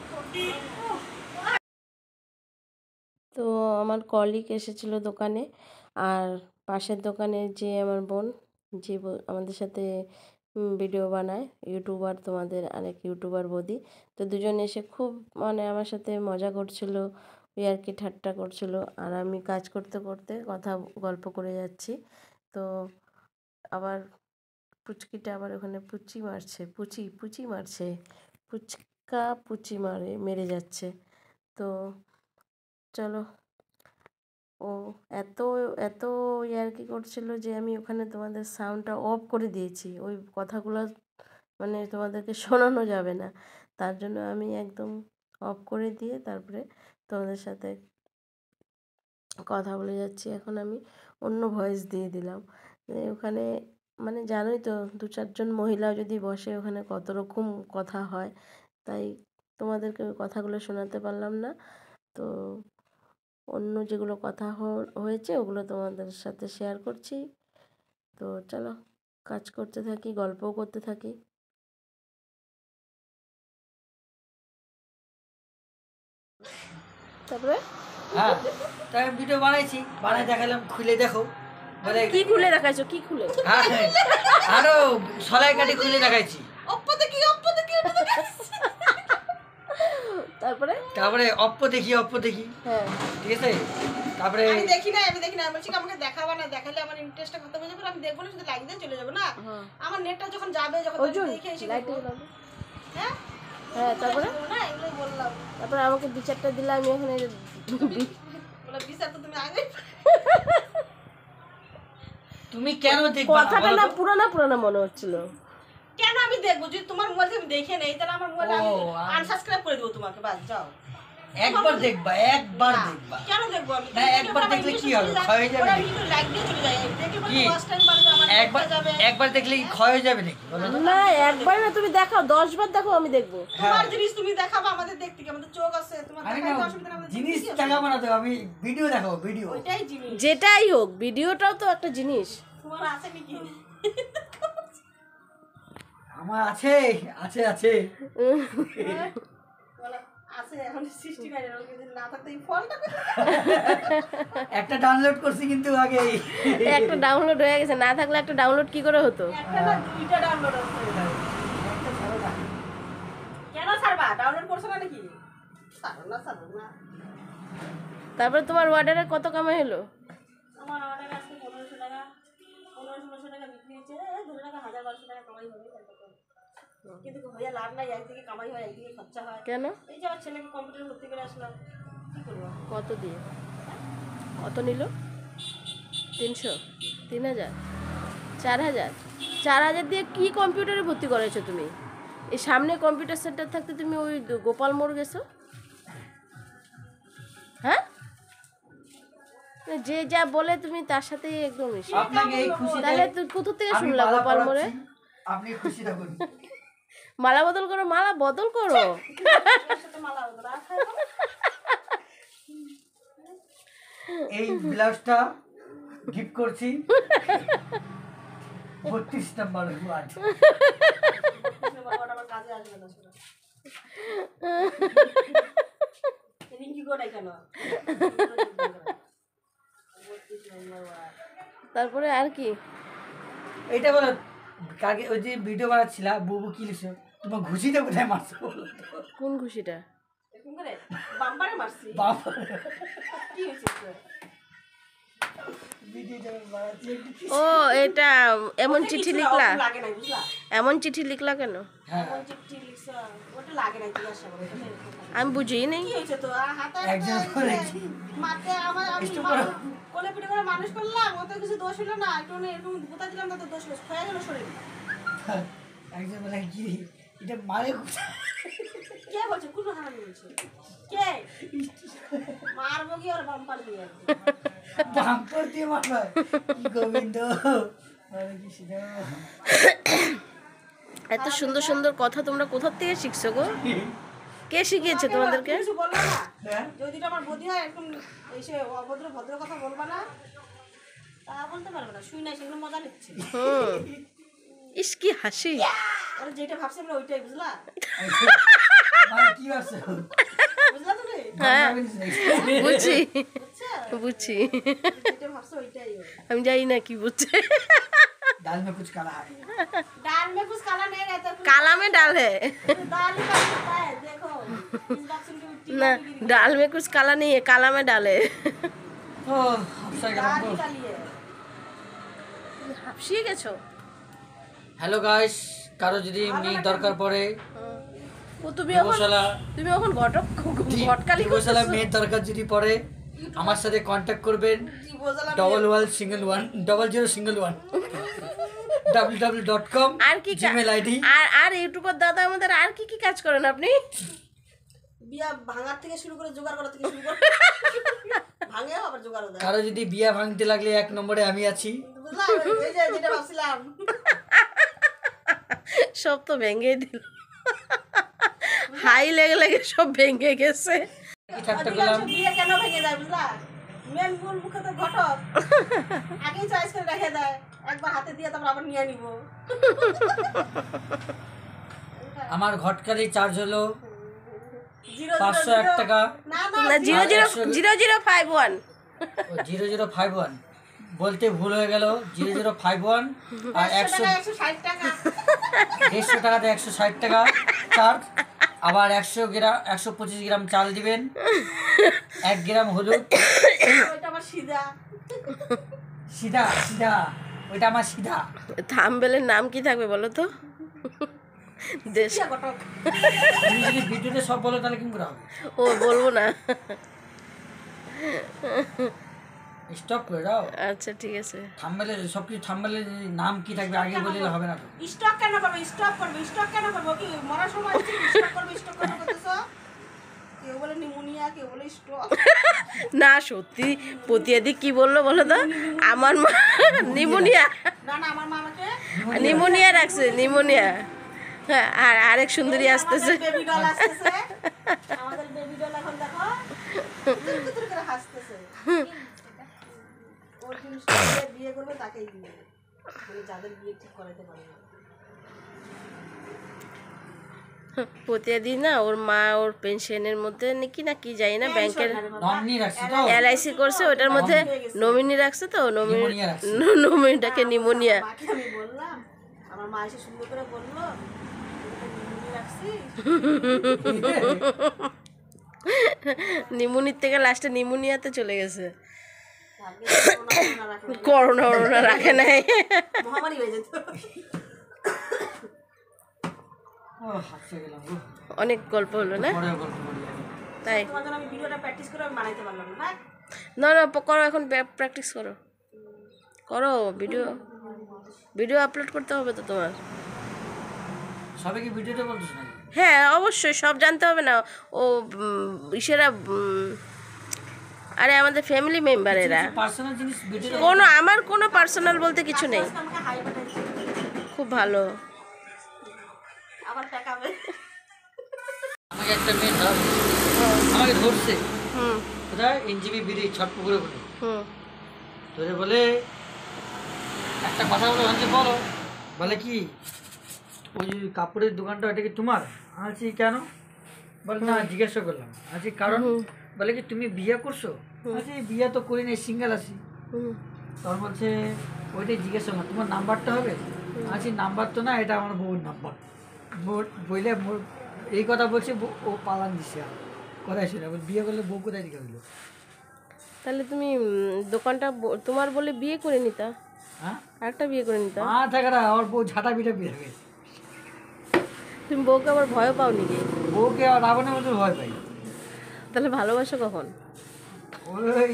40 তো আমার কলিগ এসেছিল দোকানে, আর পাশের দোকানে যে আমার বোন, যে আমাদের সাথে ভিডিও বানায়, ইউটিউবার, তোমাদের আরেক ইউটিউবার বৌদি, তো দুজন এসে খুব মানে আমার সাথে মজা করছিল, ইয়ার্কি ঠাট্টা করছিল, আর আমি কাজ করতে করতে কথা গল্প করে যাচ্ছি। তো আবার পুচকিটা আবার ওখানে পুচি মারছে, পুচি মারছে, পুচকা পুচি মেরে যাচ্ছে। তো চলো, ও এত এত ইয়ার্কি করছিল যে আমি ওখানে তোমাদের সাউন্ডটা অফ করে দিয়েছি, ওই কথাগুলো মানে তোমাদেরকে শোনানো যাবে না, তার জন্য আমি একদম অফ করে দিয়ে তারপরে তোমাদের সাথে কথা বলে যাচ্ছি। এখন আমি অন্য ভয়েস দিয়ে দিলাম। ওখানে মানে জানোই তো, 2-4 জন মহিলা যদি বসে ওখানে কত রকম কথা হয়, তাই তোমাদেরকে ওই কথাগুলো শোনাতে পারলাম না। তো অন্য যেগুলো কথা হয়েছে ওগুলো তোমাদের সাথে শেয়ার করছি। তো চলো, কাজ করতে থাকি, গল্পও করতে থাকি। তারপরে হ্যাঁ, তাই আমি ভিডিও বানাইছি, বানাই দেখালাম, খুলে দেখো বলে কি খুলে দেখাইছো? কি খুলে? হ্যাঁ, আরো সলাই কাটি খুলে দেখাইছি। তারপরে তারপরে অপ্প দেখি, হ্যাঁ, ঠিক আছে। তারপরে আমি দেখি না, আমি বলছি কি আমাকে দেখাবা না, দেখালে আমার ইন্টারেস্টটা খতম হয়ে যাবে, আমি দেখবো না, শুধু লাইক দিয়ে চলে যাবো না। আমার নেটটা যখন যাবে, যখন অর্জুন দেখে এসে লাইট দেখবো। জ্বালাবো। হ্যাঁ হ্যাঁ, তারপরে না, এগুলোই বললাম। তারপরে আমাকে 2-4টা দিলে আমি ওখানে বলে বিচার তো তুমি আগে তুমি কেন দেখবা না কথাটা বলো না তো? পুরানা মনে হচ্ছিল। কেন আমি দেখবো? যদি তোমার মোবাইল থেকে আমি দেখে নেই, তাহলে আমার মোবাইল আমি ও, আনসাবস্ক্রাইব করে দেবো তোমাকে, বাস যাও। একবার দেখবা, একবার না, দেখবা। কেন দেখবো আমি? না, একবার দেখলে কি হবে? ক্ষয় হয়ে যাবে নাকি? লাইক দিয়ে চলে যাই, দেখে কি? ফার্স্ট টাইম বারবার আমার একবার নেটটা যাবে। একবার দেখলে কি ক্ষয় হয়ে যাবে নাকি বলো তো? না, একবার না, তুমি দেখাও, 10বার দেখো, আমি দেখবো। তোমার জিনিস তুমি দেখাবা, আমাদের দেখতে কি, আমাদের চোখ আছে, তোমার আমি না দেখাইতে অসুবিধা নেই, আমাদের জিনিস দেখতে কি দেখাবো না তো, আমি ভিডিও দেখাবো, ভিডিও। ওইটাই জিনিস। যেটাই হোক, ভিডিওটাও তো একটা জিনিস। তোমার আছে নাকি? আমার আছে আছে বলো, আছে, এখন 69 এর ওকে যদি না থাকতো এই ফলটা কোথায়? একটা ডাউনলোড করছি কিন্তু আগে। একটা ডাউনলোড হয়ে গেছে, না থাকলে একটা ডাউনলোড কি করে হতো? একটা না দুইটা ডাউনলোড আছে। কেন ছাড়বা? ডাউনলোড করছো না নাকি? ছাড়ো না। তারপরে তোমার অর্ডারে কত কামাই হলো? আমার অর্ডার আজকে 1500 টাকা, 1500 টাকা বিক্রি হয়েছে, ধরে টাকা 1000-1200 টাকা কামাই হবে। কিন্তু হয়ে লাভ নাই, একদিকে কামাই হয়, একদিকে খরচা হয়। কেন? এই যে আমার ছেলেকে কম্পিউটার ভর্তি করে আসলাম, কি করবো? কত দিয়ে? কত নিল? 300, 3000, 4000? 4000 দিয়ে কি কম্পিউটারে ভর্তি করেছো তুমি? এই সামনে কম্পিউটার সেন্টার থাকতে তুমি ওই গোপাল মোড় গেছো? হ্যাঁ, যে যা বলে তুমি তার সাথেই একদম মিশে। আপনাকে এই খুশিতে তাহলে তুই কোথা থেকে আমি শুনলা মালা গোপাল মোড়ে? পরাচ্ছি, আপনি খুশি থাকুন। মালা বদল করো, মালা বদল করো। ওর সাথে মালা বদল আর খাইবো না। এই ব্লাউজটা গিফট করছি 32 নাম্বার ওয়ার্ড। বাবাটা আমার কাজে আসবে না, শোনো। রিঙ্কি গোটাই কেন? তারপরে আর কি? এটা বলো, কালকে ওই যে ভিডিও বানাচ্ছিলা, বুবু কি লিখছো? তোমার ঘুষিটা কোথায় মারছো বলো তো? কোন খুশিটা? এরকম করে বাম্পারে মারছি। বাবা, কি হয়েছে তোর? ভিডিও যখন বানাচ্ছি ও, এটা এমন চিঠি লিখলা? ওটা লাগে নাই, বুঝলা? এমন চিঠি লিখলা কেন? হ্যাঁ, কোন চিঠি লিখছ? ওটা লাগে নাই, জিজ্ঞাসা করো। ওটা এরকম থাকে। আমি বুঝি নেই। কি হয়েছে তো? হাতে একজন করে মাতে আমার আমি একটু করে। কোলে পিঠে করে মানুষ করলাম, ও তো কিছু দোষ হলো না, একটু এরকম ভুতা দিলাম, তাতে দোষ হলো, খয়া গেল শরীর। একজন বলে কি এটা মারে কোথায়? কে বলছে? কোন হারামি বলছে? কে মারবো কি আর বাম্পার দিয়ে? বাম্পার দিয়ে মারবা? গোবিন্দ হরে কৃষ্ণ। এত সুন্দর সুন্দর কথা তোমরা কোথা থেকে শিখছো গো? কে শিখিয়েছে তোমাদেরকে? কিছু বলবা না? হ্যাঁ? যদি আমার বৌদি হয় এরকম এসে অভদ্র ভদ্র কথা বলবা না, তা বলতে পারবে না। শুই না, সেগুলো মজা নিচ্ছে। ইস কি হাসি! ওরা যেটা ভাবছে আমরা ওইটাই, বুঝলা? মানে কি ভাবছো? বুঝলা তুমি? হ্যাঁ বুঝছি বুঝছি যেটা ভাবছো ওইটাই হবে। আমি জানি না কি বুঝছে दाल में कुछ काला है दाल में कुछ काला नहीं रहता, कुछ काला में डाल है दाल ही का होता है। देखो इस बक्सन की मिट्टी ना दाल में कुछ काला नहीं है काला में डाल है दाल निकाली है। হাঁপিয়ে গেছো হ্যালো গাইস, কারো যদি মেয়ে দরকার পড়ে ও তুমি এখন গোশালা ঘটকালি গোশালা মেয়ের দরকার যদি পড়ে আমার সাথে কন্ট্যাক্ট করবেন $11 www.com আর কি জিমেল আইডি। আর ইউটিউবার দাদা আমাদের আর কি কি কাজ করেন আপনি বিয়া ভাঙার থেকে শুরু করে জোগাড় করা থেকে শুরু করে ভাঙেও আবার জোগাড়ও দেয়। কারো যদি বিয়া ভাঙতে লাগলে 1 নম্বরে আমি আছি। বুঝলাম, এই যে যেটা ভাবছিলাম সব তো ভেঙে দিল হাই লেগে লেগে সব ভেঙে গেছে কি ঠাট্টা অধিকাংশ করলাম। বিয়ে কেন ভেঙে যায় বুঝলা? মেন মূল মুখে তো ঘটক আগেই চয়েস করে রেখে দেয়, একবার হাতে দিয়ে তারপর আবার নিয়ে নিব। আমার ঘটকারি চার্জ হলো 501 টাকা। না না 0051 0051 বলতে ভুল হয়ে গেল, 0051 আর 160 টাকা 150 টাকাতে 160 টাকা চার্জ। আবার 125 গ্রাম চাল দিবেন, 1 গ্রাম হলুদ। ওইটা আমার সিধা সিধা সিধা ওইটা আমার সিধা। থাম্বনেলের নাম কি থাকবে বলো তো দেশ ঘটক। তুমি যদি ভিডিওতে সব বলো তাহলে কি করে হবে? ও বলবো না স্টপ করে দাও। আচ্ছা ঠিক আছে থাম্বনেলে সবকিছু থাম্বনেলের নাম কি থাকবে আগে বললে হবে না তো। স্টক কেন করবে? স্টক করবে, স্টক কেন করবে? কি মরার সময় স্টক করবে, স্টক কেন করতেছো? কেউ বলে নিউমোনিয়া, কেউ বলে স্টক। না সত্যি প্রতিয়াদি কি বললো বলো তো আমার মা নিমোনিয়া না না, আমার মা আমাকে নিমোনিয়া রাখছে নিমোনিয়া হ্যাঁ আর আরেক সুন্দরী আসতেছে বেবি ডল আসতেছে, আমাদের বেবি ডল এখন দেখো কুতুর করে হাসতেছে। ওর দিন বিয়ে করবে তাকেই বিয়ে, মানে যাদের বিয়ে ঠিক করাতে পারে না। প্রতিয়াদি না ওর মা ওর পেনশনের মধ্যে নাকি না কি যাই না ব্যাংকের নমিনি রাখছি তো। এলআইসি করছে ওটার মধ্যে নমিনি রাখছে তো নিমোনিয়া রাখছে। নমিনিটাকে নিমোনিয়া মাকে আমি বললাম, আমার মা এসে সুন্দর করে বললো নিউমোনিয়া রাখছি। নিমোনির থেকে লাস্টে নিমোনিয়াতে চলে গেছে ভাগ্যে করোনা রাখে না। করোনা রাখে নাই মহামারী হয়ে যেত। ও হাসতে গেলাম গো। অনেক গল্প হলো না পরে গল্প করি। তাই তোমার জন্য আমি ভিডিওটা প্র্যাকটিস করে আমি বানাইতে পারলাম না। না না করো এখন প্র্যাকটিস করো করো ভিডিও আপলোড করতে হবে তো তোমার সবে কি ভিডিওতে বলছিস নাকি? হ্যাঁ অবশ্যই সব জানতে হবে না ও ইসেরা আরে আমাদের ফ্যামিলি মেম্বার এরা পার্সোনাল জিনিস ভিডিওতে কোনো আমার কোনো পার্সোনাল বলতে কিছু নেই আমাকে হাই পাঠাইছে, খুব ভালো আবার টাকাবে। আমাকে একটা মেয়ে আমাকে ধরছে হুম কোথায় এনজিবি বিড়ি ছটপুকুরে বলে হুম ধরে বলে একটা কথা বলে ভাবছে বলো বলে কি ওই কাপড়ের দোকানটা ওটা কি তোমার? আছি কেন? বলে না জিজ্ঞাসা করলাম আছি কারণ বলে কি তুমি বিয়ে করছো? আছি বিয়ে তো করি নাই সিঙ্গেল আছি। হুম তখন বলছে ওইটাই জিজ্ঞাসা করলাম তোমার নাম্বারটা হবে? আছি নাম্বার তো না এটা আমার বউর নাম্বার। বইলে এই কথা বলছে ও পালান দিছে কোথায় ছিল বিয়ে করলে বউ কোথায় দিকে হইলো? তাহলে তুমি দোকানটা তোমার বলে বিয়ে করে নিতা হ্যাঁ আরেকটা বিয়ে করে নিতা মা থাকাটা আমার বউ ঝাঁটা পিঠা বিয়ে গেছে। তুমি বউকে আবার ভয় পাও নাকি বউকে আর রাবণের মতো ভয় পাই। তাহলে ভালোবাসো কখন ওই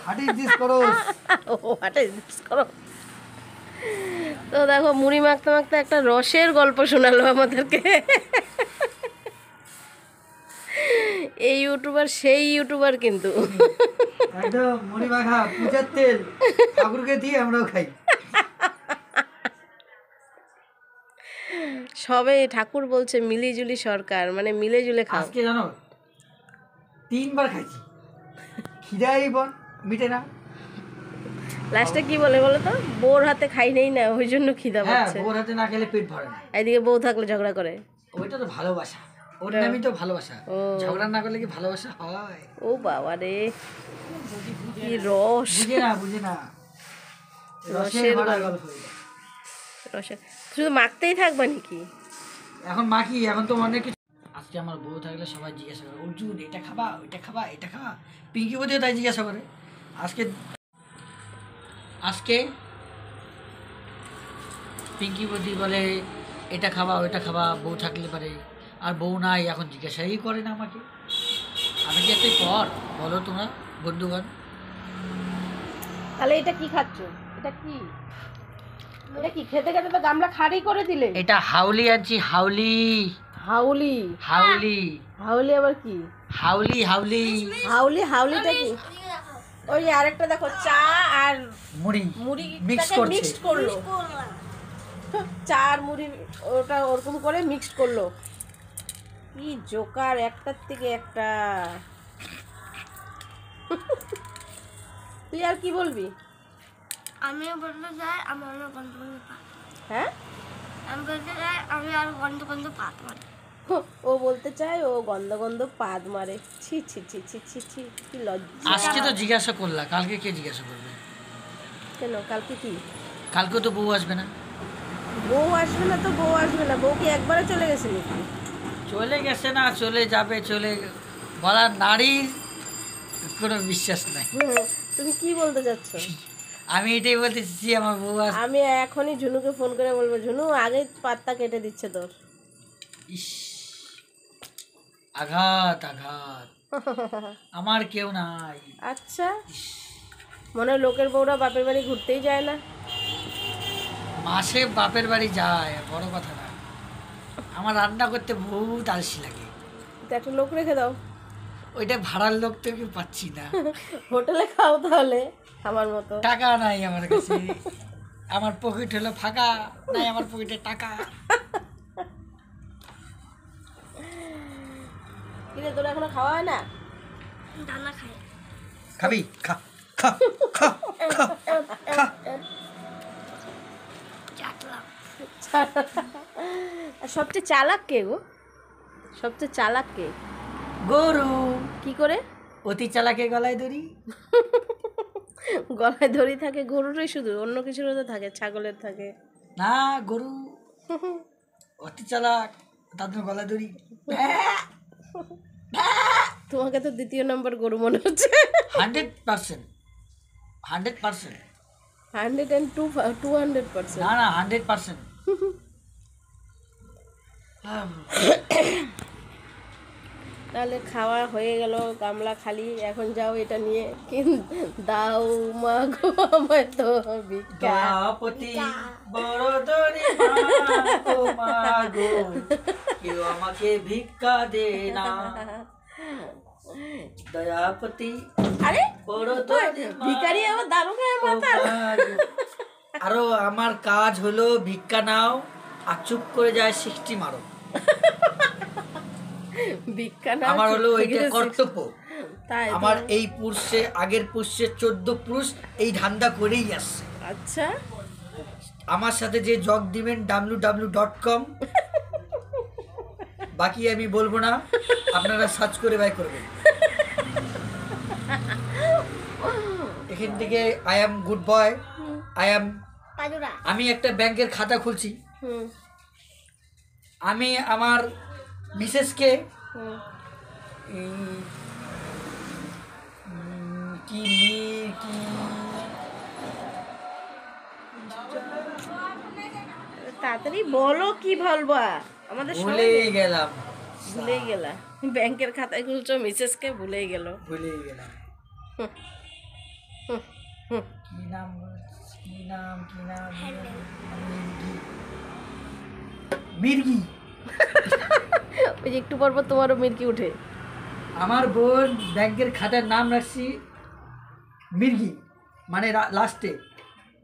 হাঁটি দিস করো। ও হাটে করো তো দেখো মুড়ি মাখতে মাখতে একটা রসের গল্প শোনালো আমাদেরকে এই ইউটিউবার সেই ইউটিউবার কিন্তু একদম মুড়ি মাখা পূজার তেল ঠাকুরকে দিয়ে আমরাও খাই। সবে ঠাকুর বলছে মিলিজুলি সরকার মানে মিলে জুলে খাও আজকে জানো 3 বার খাইছি খিদাই বল মিটে না। লাস্টে কি বলে বলো তো বউর হাতে খাই নেই না ওই জন্য খিদা হ্যাঁ পাচ্ছে বউর হাতে না খেলে পেট ভরে না। এদিকে বউ থাকলে ঝগড়া করে ওইটা তো ভালোবাসা, ওর নামই তো ভালোবাসা। ঝগড়া না করলে কি ভালোবাসা হয়? ও বাবা রে, কি রস! বুঝে না রসের ভরা গল্প। গল্প এটা। রসের শুধু মাখতেই থাকবা নাকি? এখন মাখি, এখন তো অনেক কিছু। আজকে আমার বউ থাকলে সবাই জিজ্ঞাসা করে, অর্জুন এটা খাবা, ওইটা খাবা, এটা খাবা। পিঙ্কি বৌদিও তাই জিজ্ঞাসা করে। আজকে পিঙ্কি বৌদি বলে এটা খাবা, ওইটা খাবা, বউ থাকলে পারে। আর বউ নাই, এখন জিজ্ঞাসাই করে না আমাকে। আমি কি একটা পর বলো তোমরা বন্ধুগণ? তাহলে এটা কি খাচ্ছ? এটা কি? এটা কি খেতে খেতে তো গামলা খাড়ি করে দিলে। এটা হাউলি আনছি, হাউলি। হাউলি? হাউলি হাউলি আবার কি? হাউলি হাউলি হাউলি, হাউলিটা কি? ওই আরেকটা দেখো, চা আর মুড়ি মুড়ি মিক্স করছে। মিক্সড করলো। চা আর মুড়ি ওটা ওরকম করে মিক্সড করলো। কি জোকার, একটার থেকে একটা। তুই আর কি বলবি? আমিও বলতে চাই আমি আরো গন্ধ গন্ধ পাত। হ্যাঁ, আমি বলতে চাই আমি আরো গন্ধ গন্ধ পাত মারি। ও বলতে চায় ও গন্ধ গন্ধ পাদ মারে। ছি ছি ছি ছি ছি ছি, কি লজ্জা! আজকে তো জিজ্ঞাসা করলা, কালকে কে জিজ্ঞাসা করবে? কেন, কালকে কি? কালকে তো বউ আসবে না। বউ আসবে না তো বউ আসবে না, বউ কি একবারে চলে গেছে নাকি? চলে গেছে না, চলে যাবে, বলার নারীর কোনো বিশ্বাস নাই। তুমি কি বলতে চাচ্ছ? আমি এটাই বলতে চাচ্ছি, আমার বউ আমি এখনই ঝুনুকে ফোন করে বলবো, ঝুনু আগে পাতটা কেটে দিচ্ছে তোর। ইস, আঘাত আঘাত, আমার কেউ নাই। আচ্ছা, মনে হয় লোকের বউরা বাপের বাড়ি ঘুরতেই যায় না। মাসে বাপের বাড়ি যায়, বড় কথা না। আমার রান্না করতে বহুত আলসি লাগে। তো একটা লোক রেখে দাও। ওইটা ভাড়ার লোক তো কেউ পাচ্ছি না। হোটেলে খাও তাহলে আমার মতো। টাকা নাই আমার কাছে, আমার পকেট হলো ফাঁকা, নাই আমার পকেটে টাকা। কিরে, তোর এখনো খাওয়া হয় না? দানা খাই। খাবি? খা খা খা খা খা। চাটলাম। আর সবচেয়ে চালাক কে গো? সবচেয়ে চালাক কে? গরু। কি করে? অতি চালাকে গলায় দড়ি। গলায় দড়ি থাকে গরুরই শুধু, অন্য কিছুরও তো থাকে, ছাগলের থাকে। না, গরু অতি চালাক, তাদের গলায় দড়ি। তোমাকে তো দ্বিতীয় নম্বর গরু মনে হচ্ছে। 100%, 100%। 200%। না না, 100%। তাহলে খাওয়া হয়ে গেল, গামলা খালি। এখন যাও এটা নিয়ে দাও মা গো আমায় তো ভিক্ষা। দয়াপতি বড় দড়ি মা গো, মা গো, কেউ আমাকে ভিক্ষা দে না। দয়াপতি আরে বড় দড়ি মা ভিখারি আমার দারু খায় গো, মাথা। মা গো। আরো আমার কাজ হলো ভিক্ষা নাও আর চুপ করে যায় 60 মারো। ভিক্ষা না, আমার হলো ওইটা কর্তব্য। তাই তো। আমার এই পুরুষে, আগের পুরুষে 14 পুরুষ এই ধান্দা করেই আসছে। আচ্ছা, আমার সাথে যে যোগ দিবেন www.com, বাকি আমি বলবো না, আপনারা সার্চ করে বাই করবেন। এখান থেকে আই অ্যাম গুড বয়, আমি একটা ব্যাংকের খাতা খুলছি। হুম আমি আমার মিসেসকে হুম। কি তাড়াতাড়ি বলো, কি বলবা? আমাদের ভুলে গেলাম, ভুলেই গেলা। ব্যাংকের খাতায় খুলছো, মিসেসকে ভুলেই গেল। ভুলে গেলাম। কি নাম কি নাম কি নাম? মির্গি। ওই যে একটু পর পর তোমারও মির্কি উঠে। আমার বোন ব্যাংকের খাতার নাম রাখছি মির্গি, মানে লাস্টে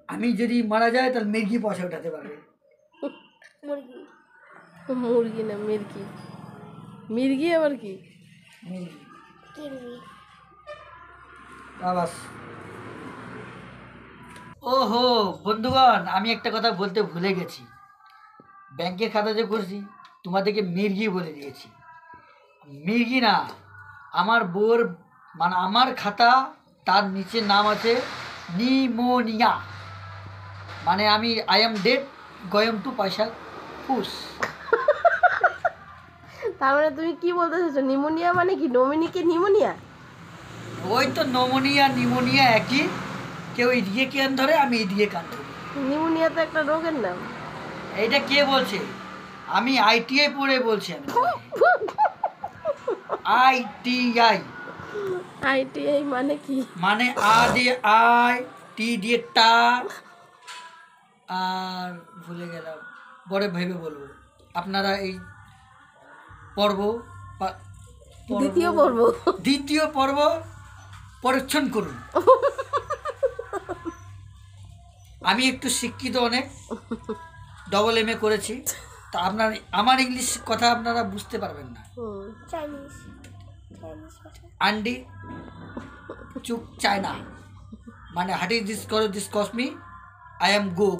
আমি যদি মারা যায় তাহলে মির্গি পয়সা উঠাতে পারবে। মুরগি না, মির্কি। মির্গি আবার কি? মির্গি। বাস। ওহো বন্ধুগণ, আমি একটা কথা বলতে ভুলে গেছি। ব্যাংকের খাতা যে করছি তোমাদেরকে মির্গি বলে দিয়েছি। মিগি না, আমার বউর মানে আমার খাতা, তার নিচে নাম আছে নিমোনিয়া, মানে আমি আই এম ডেড গয়ম টু পয়সা পুষ। তার মানে তুমি কি বলতে চাইছো? নিমোনিয়া মানে কি? নমিনিকে নিমোনিয়া? ওই তো নমোনিয়া নিমোনিয়া একই, কেউ এদিকে কান ধরে, আমি এদিকে কান ধরি। নিমোনিয়া তো একটা রোগের নাম। এইটা কে বলছে? আমি আইটিআই পড়ে বলছি, আমি আইটিআই আইটিআই মানে কি? মানে আ দিয়ে আই, টি দিয়ে টা, আর ভুলে গেলাম, পরে ভেবে বলবো। আপনারা এই পর্ব দ্বিতীয় পর্ব পরীক্ষণ করুন। আমি একটু শিক্ষিত, অনেক ডবল এম এ করেছি, তা আপনার আমার ইংলিশ কথা আপনারা বুঝতে পারবেন না। আন্ডি চুক চায়না মানে হাট ইজ দিস করো দিস কস মি, আই এম গো।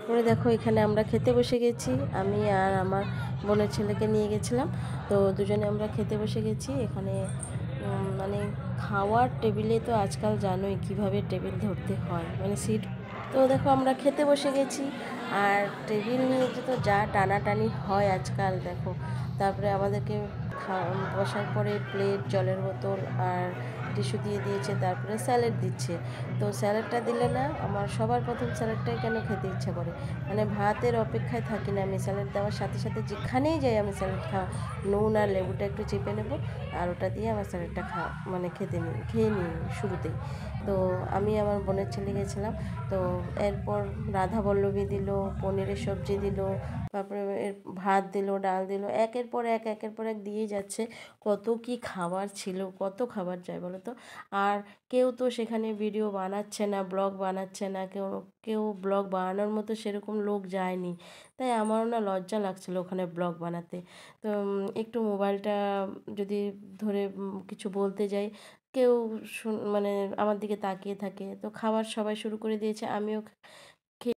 পরে দেখো এখানে আমরা খেতে বসে গেছি, আমি আর আমার বোনের ছেলেকে নিয়ে গেছিলাম। তো দুজনে আমরা খেতে বসে গেছি এখানে। মানে খাওয়ার টেবিলে তো আজকাল জানোই কিভাবে টেবিল ধরতে হয়, মানে সিট। তো দেখো আমরা খেতে বসে গেছি, আর টেবিল নিয়ে তো যা টানাটানি হয় আজকাল দেখো। তারপরে আমাদেরকে বসার পরে প্লেট, জলের বোতল আর টিস্যু দিয়ে দিয়েছে, তারপরে স্যালাড দিচ্ছে। তো স্যালাডটা দিলে না আমার সবার প্রথম স্যালাডটাই কেন খেতে ইচ্ছা করে, মানে ভাতের অপেক্ষায় থাকি না আমি। স্যালাড দেওয়ার সাথে সাথে যেখানেই যাই আমি স্যালাড খাওয়া, নুন আর লেবুটা একটু চেপে নেব, আর ওটা দিয়ে আমার স্যালাডটা মানে খেয়ে নিই শুরুতেই। তো আমি আমার বোনের ছেলে গেছিলাম। তো এরপর রাধা বল্লভী দিল, পনিরের সবজি দিল, তারপরে ভাত দিল, ডাল দিল, একের পর এক দিয়েই যাচ্ছে। কত কি খাবার ছিল, কত খাবার যায় বলো তো। আর কেউ তো সেখানে ভিডিও বানাচ্ছে না, ব্লগ বানাচ্ছে না, কেউ ব্লগ বানানোর মতো সেরকম লোক যায়নি। তাই আমারও না লজ্জা লাগছিলো ওখানে ব্লগ বানাতে। তো একটু মোবাইলটা যদি ধরে কিছু বলতে যাই, কেউ মানে আমার দিকে তাকিয়ে থাকে। তো খাবার সবাই শুরু করে দিয়েছে, আমিও